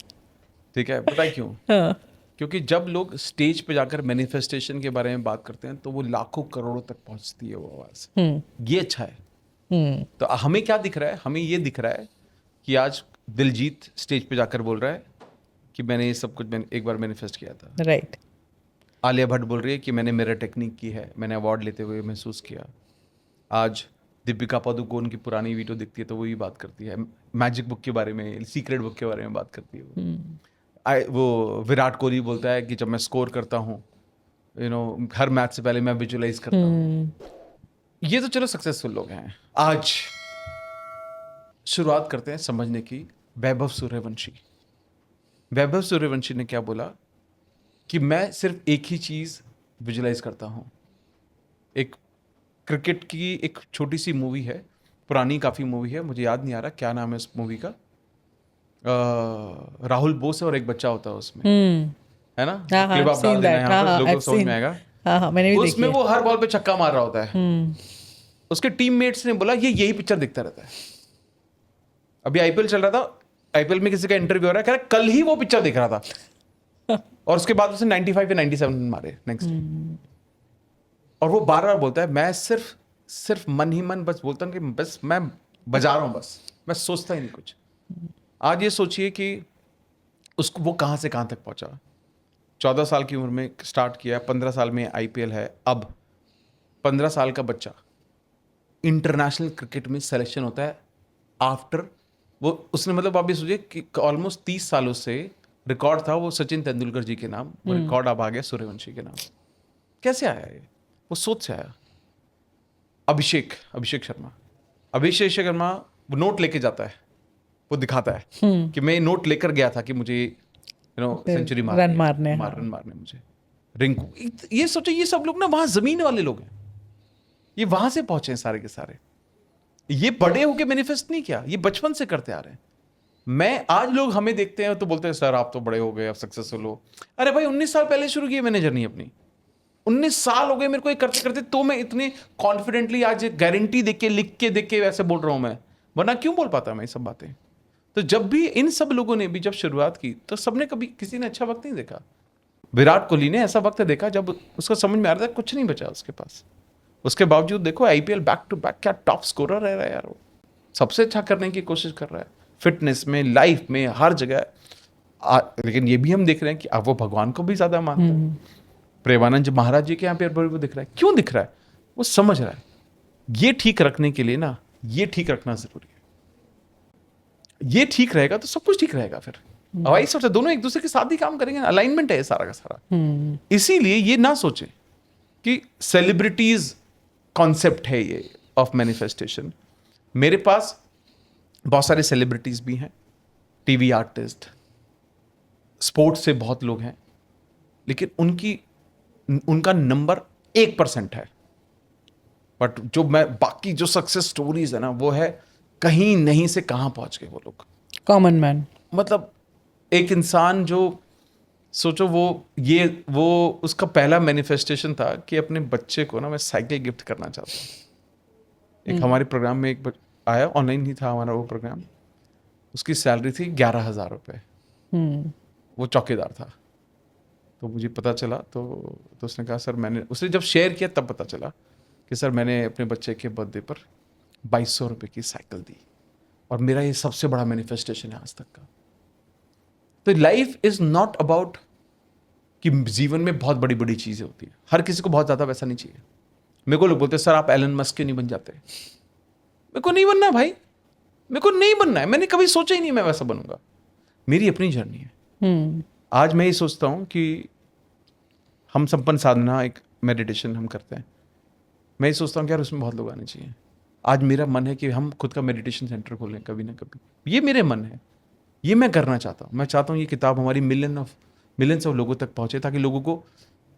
ठीक है, पता है क्यों? हाँ, क्योंकि जब लोग स्टेज पे जाकर मैनिफेस्टेशन के बारे में बात करते हैं तो वो लाखों करोड़ों तक पहुंचती है वो आवाज। ये अच्छा है। तो हमें क्या दिख रहा है? हमें ये दिख रहा है कि आज दिलजीत स्टेज पे जाकर बोल रहा है कि मैंने ये सब कुछ एक बार मैनिफेस्ट किया था। राइट। आलिया भट्ट बोल रही है कि मैंने मिरर टेक्निक की है, मैंने अवार्ड लेते हुए महसूस किया। आज दीपिका पादुकोण की पुरानी वीडियो दिखती है तो वो भी बात करती है मैजिक बुक के बारे में, सीक्रेट बुक के बारे में बात करती है वो विराट कोहली बोलता है कि जब मैं स्कोर करता हूँ, हर मैच से पहले मैं विजुअलाइज करता हूँ। ये तो चलो सक्सेसफुल लोग हैं। आज शुरुआत करते हैं समझने की। वैभव सूर्यवंशी ने क्या बोला कि मैं सिर्फ एक ही चीज विजुअलाइज करता हूँ। एक क्रिकेट की एक छोटी सी मूवी है, पुरानी काफी मूवी है, मुझे याद नहीं आ रहा क्या नाम है उस मूवी का। राहुल बोस और एक बच्चा होता है उसमें, है ना? क्लिप आप डाल देना यहाँ पर, लोगों को समझ में आएगा। मैंने भी देखी उसमें है। वो हर बॉल पे छक्का मार रहा होता है। उसके टीममेट्स ने बोला ये यही पिक्चर दिखता रहता है। अभी आईपीएल चल रहा था, आईपीएल में किसी का इंटरव्यू हो रहा है, कह रहा कल ही वो पिक्चर दिख रहा था और उसके बाद उसने 95 या 97 मारे नेक्स्ट डे। और वो बार बार बोलता है मैं सिर्फ मन ही मन बस बोलता हूँ कि बस मैं बजा रहा हूँ, बस मैं सोचता ही नहीं कुछ। आज ये सोचिए कि उसको वो कहाँ से कहाँ तक पहुंचा। 14 साल की उम्र में स्टार्ट किया, 15 साल में आईपीएल है। अब 15 साल का बच्चा इंटरनेशनल क्रिकेट में सिलेक्शन होता है आफ्टर वो, उसने मतलब आप भी सोचिए कि ऑलमोस्ट 30 सालों से रिकॉर्ड था वो सचिन तेंदुलकर जी के नाम, वो रिकॉर्ड अब आ गया सूर्यवंशी के नाम। कैसे आया ये? वो सोच से आया। अभिषेक शर्मा वो नोट लेके जाता है, वो दिखाता है कि मैं नोट लेकर गया था कि मुझे सेंचुरी रन मारने मुझे। रिंकू, ये सोचो, ये सब लोग ना वहां जमीन वाले लोग हैं, ये वहां से पहुंचे हैं सारे के सारे। ये बड़े होके मैनिफेस्ट नहीं किया, ये बचपन से करते आ रहे हैं। मैं आज लोग हमें देखते हैं तो बोलते हैं सर आप तो बड़े हो गए, आप सक्सेसफुल हो। अरे भाई 19 साल पहले शुरू की मैंने जर्नी अपनी, 19 साल हो गए मेरे को ये करते करते, तो मैं इतने कॉन्फिडेंटली आज गारंटी देके लिख के देख के वैसे बोल रहा हूं मैं, वरना क्यों बोल पाता मैं ये सब बातें। तो जब भी इन सब लोगों ने भी जब शुरुआत की तो सबने कभी किसी ने अच्छा वक्त नहीं देखा। विराट कोहली ने ऐसा वक्त देखा जब उसको समझ में आ रहा था कुछ नहीं बचा उसके पास, उसके बावजूद देखो आईपीएल बैक टू बैक क्या टॉप स्कोरर रह रहा है यार। वो सबसे अच्छा करने की कोशिश कर रहा है, फिटनेस में, लाइफ में, हर जगह। लेकिन ये भी हम देख रहे हैं कि अब वो भगवान को भी ज्यादा मानता है। प्रेमानंद महाराज जी के यहाँ पे वो दिख रहा है। क्यों दिख रहा है? वो समझ रहा है ये ठीक रखने के लिए ना, ये ठीक रखना जरूरी है। ये ठीक रहेगा तो सब कुछ ठीक रहेगा। फिर हवाई सोचा दोनों एक दूसरे के साथ ही काम करेंगे, अलाइनमेंट है ये सारा का सारा। इसीलिए ये ना सोचे कि सेलिब्रिटीज कॉन्सेप्ट है ये ऑफ मैनिफेस्टेशन। मेरे पास बहुत सारे सेलिब्रिटीज भी हैं, टीवी आर्टिस्ट, स्पोर्ट्स से बहुत लोग हैं, लेकिन उनका नंबर 1% है। बट जो मैं बाकी जो सक्सेस स्टोरीज है ना, वो है कहीं नहीं से कहां पहुंच गए वो लोग। कॉमन मैन, मतलब एक इंसान जो सोचो वो उसका पहला मैनिफेस्टेशन था कि अपने बच्चे को ना मैं साइकिल गिफ्ट करना चाहता हूँ। एक हमारे प्रोग्राम में एक आया, ऑनलाइन ही था हमारा वो प्रोग्राम, उसकी सैलरी थी 11,000 रुपये। वो चौकीदार था। तो मुझे पता चला तो उसने कहा सर उसने जब शेयर किया तब पता चला कि सर मैंने अपने बच्चे के बर्थडे पर 2200 रुपये की साइकिल दी, और मेरा ये सबसे बड़ा मैनिफेस्टेशन है आज तक का। तो लाइफ इज नॉट अबाउट कि जीवन में बहुत बड़ी बड़ी चीजें होती है, हर किसी को बहुत ज्यादा वैसा नहीं चाहिए। मेरे को लोग बोलते हैं सर आप एलन मस्क क्यों नहीं बन जाते? मेरे को नहीं बनना भाई, मेरे को नहीं बनना है, मैंने कभी सोचा ही नहीं मैं वैसा बनूंगा। मेरी अपनी जर्नी है, आज मैं ये सोचता हूँ कि हम संपन्न साधना एक मेडिटेशन हम करते हैं, मैं ये सोचता हूँ कि यार उसमें बहुत लोग आने चाहिए। आज मेरा मन है कि हम खुद का मेडिटेशन सेंटर खोलें कभी ना कभी। ये मेरे मन है, ये मैं करना चाहता हूँ। मैं चाहता हूँ ये किताब हमारी मिलियंस ऑफ लोगों तक पहुँचे, ताकि लोगों को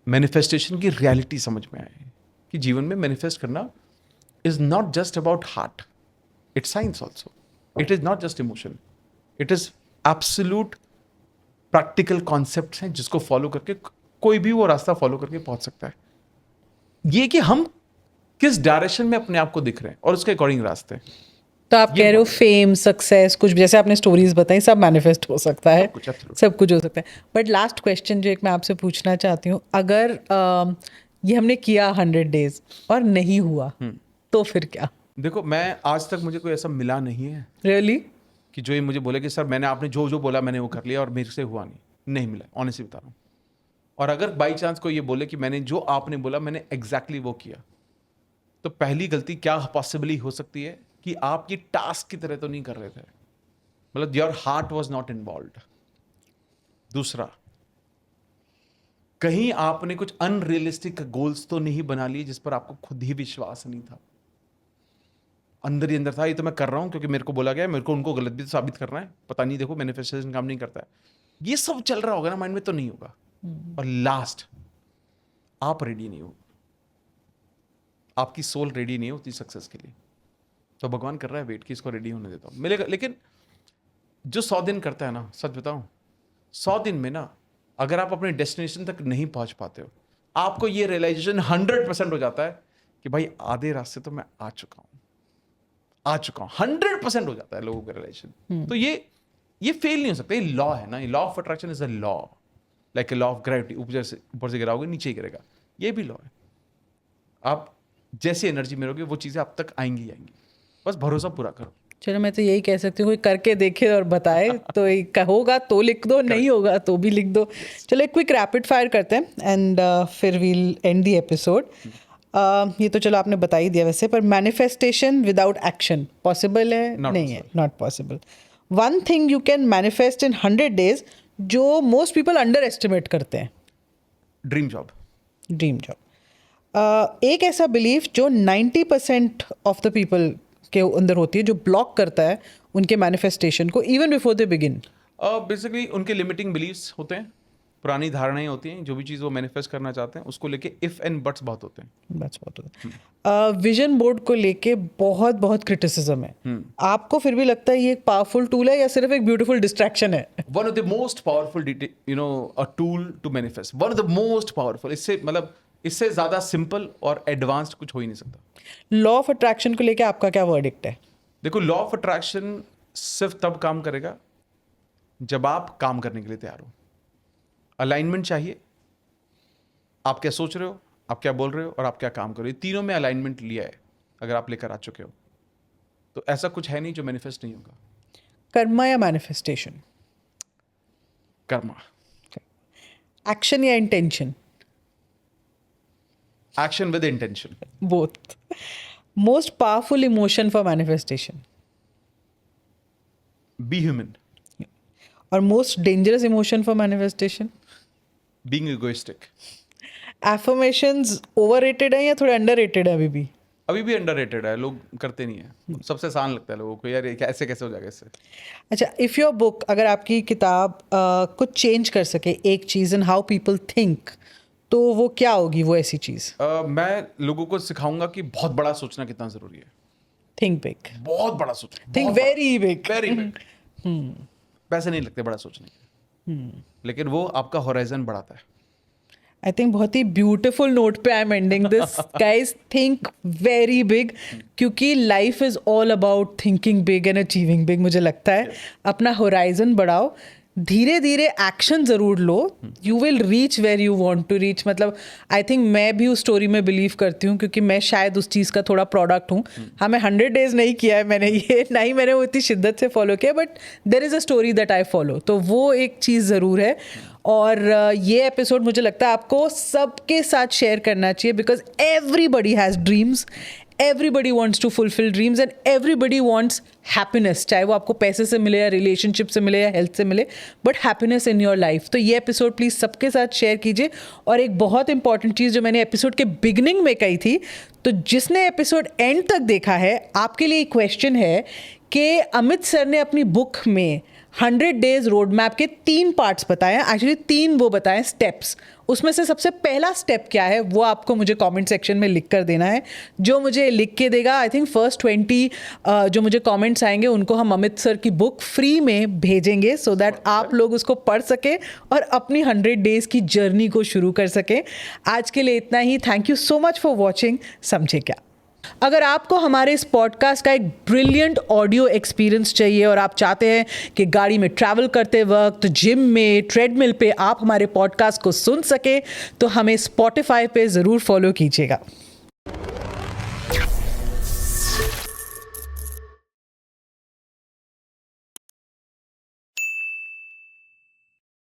मैनिफेस्टेशन की रियलिटी समझ में आए कि जीवन में मैनिफेस्ट करना is not just about heart, it's science also. It is not just emotion, it is absolute practical concept हैं जिसको फॉलो करके कोई भी वो रास्ता फॉलो करके पहुंच सकता है। ये कि हम किस डायरेक्शन में अपने आप को दिख रहे हैं और उसके अकॉर्डिंग रास्ते। तो आप कह रहे हो फेम, सक्सेस, कुछ जैसे आपने स्टोरीज बताई, सब मैनिफेस्ट हो सकता है, सब कुछ हो सकता है। बट लास्ट क्वेश्चन जो एक मैं आपसे पूछना चाहती हूँ, अगर ये हमने किया 100 days और नहीं हुआ तो फिर क्या? देखो, मैं आज तक मुझे कोई ऐसा मिला नहीं है रियली कि जो ये मुझे बोले कि सर मैंने आपने जो जो बोला मैंने वो कर लिया और मेरे से हुआ नहीं मिला, ऑनेस्टली बता रहा हूँ। और अगर बाई चांस कोई ये बोले कि मैंने जो आपने बोला मैंने एग्जैक्टली वो किया, तो पहली गलती क्या पॉसिबली हो सकती है कि आप ये टास्क की तरह तो नहीं कर रहे थे, मतलब your heart was not involved. दूसरा, कहीं आपने कुछ अनरियलिस्टिक गोल्स तो नहीं बना लिए जिस पर आपको खुद ही विश्वास नहीं था। अंदर ही अंदर था ये तो मैं कर रहा हूं क्योंकि मेरे को बोला गया, मेरे को उनको गलत भी तो साबित करना है, पता नहीं देखो मैनिफेस्टेशन काम नहीं करता है, ये सब चल रहा होगा ना माइंड में, तो नहीं होगा। और लास्ट, आप रेडी नहीं हो, आपकी सोल रेडी नहीं होती सक्सेस के लिए, तो भगवान कर रहा है वेट कि इसको रेडी होने देता हूँ, मिलेगा। लेकिन जो 100 दिन करता है ना, सच बताऊं, 100 दिन में ना अगर आप अपने डेस्टिनेशन तक नहीं पहुंच पाते हो, आपको ये रियलाइजेशन 100% हो जाता है कि भाई आधे रास्ते तो मैं आ चुका हूं 100% हो जाता है लोगों का रियलाइजेशन। तो ये फेल नहीं हो सकता, ये लॉ है ना, ये law of attraction is a law, like a law of gravity, ऊपर से गिराओगे नीचे ही गिरेगा, ये भी लॉ है। आप जैसी एनर्जी में रहोगे वो चीजें आप तक आएंगी, बस भरोसा पूरा करो। चलो, मैं तो यही कह सकती हूँ, कोई करके देखे और बताए तो होगा तो लिख दो, नहीं होगा तो भी लिख दो। चलो एक क्विक रैपिड फायर करते हैं एंड फिर वील एंड द एपिसोड। ये तो चलो आपने बता ही दिया वैसे, पर मैनिफेस्टेशन विदाउट एक्शन पॉसिबल है? नहीं है, not possible. One thing you can manifest in 100 days जो मोस्ट पीपल अंडर एस्टिमेट करते हैं? Dream job. Dream job. एक ऐसा बिलीफ जो 90% ऑफ द पीपल के अंदर होती है, जो ब्लॉक करता है उनके मैनिफेस्टेशन को even before they begin? Basically उनके लिमिटिंग बिलीफ्स होते हैं, पुरानी धारणाएं होती हैं, जो भी चीज़ वो मैनिफेस्ट करना चाहते हैं उसको लेके इफ एंड बट्स बहुत होते हैं। बट्स बहुत होते हैं। विजन बोर्ड को लेके बहुत बहुत क्रिटिसिज्म है, आपको फिर भी लगता है ये एक पावरफुल टूल है या सिर्फ एक ब्यूटीफुल डिस्ट्रैक्शन है? One of the most powerful a tool to manifest, one of the most powerful. इससे ज़्यादा सिंपल और एडवांस्ड कुछ हो ही नहीं सकता। लॉ ऑफ अट्रैक्शन को लेके आपका क्या वर्डिक्ट है? देखो, लॉ ऑफ अट्रैक्शन सिर्फ तब काम करेगा जब आप काम करने के लिए तैयार हो। अलाइनमेंट चाहिए, आप क्या सोच रहे हो, आप क्या बोल रहे हो और आप क्या काम कर रहे हो, तीनों में अलाइनमेंट लिया है अगर आप लेकर आ चुके हो, तो ऐसा कुछ है नहीं जो मैनिफेस्ट नहीं होगा। कर्मा या मैनिफेस्टेशन? कर्मा। एक्शन या intention? Action with intention. Both. Most powerful emotion for manifestation? Be human. और most dangerous emotion for manifestation? Being egoistic. Affirmations overrated है या थोड़े अंडररेटेड है? अभी भी अंडररेटेड है, लोग करते नहीं है, सबसे आसान लगता है लोगों को, यार ऐसे कैसे हो जाएगा इससे। अच्छा, इफ योर बुक, अगर आपकी किताब कुछ चेंज कर सके एक चीज इन हाउ पीपल थिंक, तो वो क्या होगी वो ऐसी चीज? मैं लोगों को सिखाऊंगा कि बहुत बड़ा सोचना कितना जरूरी है। Think big. बहुत बड़ा सोचना, think very big. Very big. पैसे नहीं लगते बड़ा सोचने के, लेकिन वो आपका होराइजन बढ़ाता है। आई थिंक बहुत ही ब्यूटिफुल नोट पे I am ending this. Guys, think very big, क्योंकि life is all about thinking big and achieving big. मुझे लगता है अपना होराइजन बढ़ाओ, धीरे धीरे एक्शन ज़रूर लो, you will reach where you want to reach. मतलब आई थिंक मैं भी उस स्टोरी में बिलीव करती हूँ, क्योंकि मैं शायद उस चीज़ का थोड़ा प्रोडक्ट हूँ। हाँ, मैं 100 days नहीं किया है मैंने, ये नहीं मैंने वो इतनी शिद्दत से फॉलो किया, but there is a story that I follow, तो वो एक चीज़ ज़रूर है। और ये एपिसोड मुझे लगता है आपको सबके साथ शेयर करना चाहिए, because everybody has dreams, everybody wants to fulfil dreams and everybody wants happiness, चाहे वो आपको पैसे से मिले या रिलेशनशिप से मिले या हेल्थ से मिले, but happiness in your life. तो ये एपिसोड प्लीज़ सबके साथ शेयर कीजिए। और एक बहुत इंपॉर्टेंट चीज़ जो मैंने एपिसोड के बिगिनिंग में कही थी, तो जिसने एपिसोड एंड तक देखा है, आपके लिए एक क्वेश्चन है कि अमित सर ने अपनी बुक में 100 डेज रोड मैप के 3 पार्ट्स बताए हैं, एक्चुअली 3 वो बताएं स्टेप्स। उसमें से सबसे पहला स्टेप क्या है वो आपको मुझे कमेंट सेक्शन में लिख कर देना है। जो मुझे लिख के देगा, आई थिंक फर्स्ट 20 जो मुझे कमेंट्स आएंगे उनको हम अमित सर की बुक फ्री में भेजेंगे, सो दैट आप लोग उसको पढ़ सके और अपनी 100 डेज की जर्नी को शुरू कर सके। आज के लिए इतना ही। Thank you so much for watching समझे क्या। अगर आपको हमारे इस पॉडकास्ट का एक ब्रिलियंट ऑडियो एक्सपीरियंस चाहिए और आप चाहते हैं कि गाड़ी में ट्रैवल करते वक्त, जिम में, ट्रेडमिल पे आप हमारे पॉडकास्ट को सुन सके, तो हमें स्पॉटिफाई पे ज़रूर फॉलो कीजिएगा।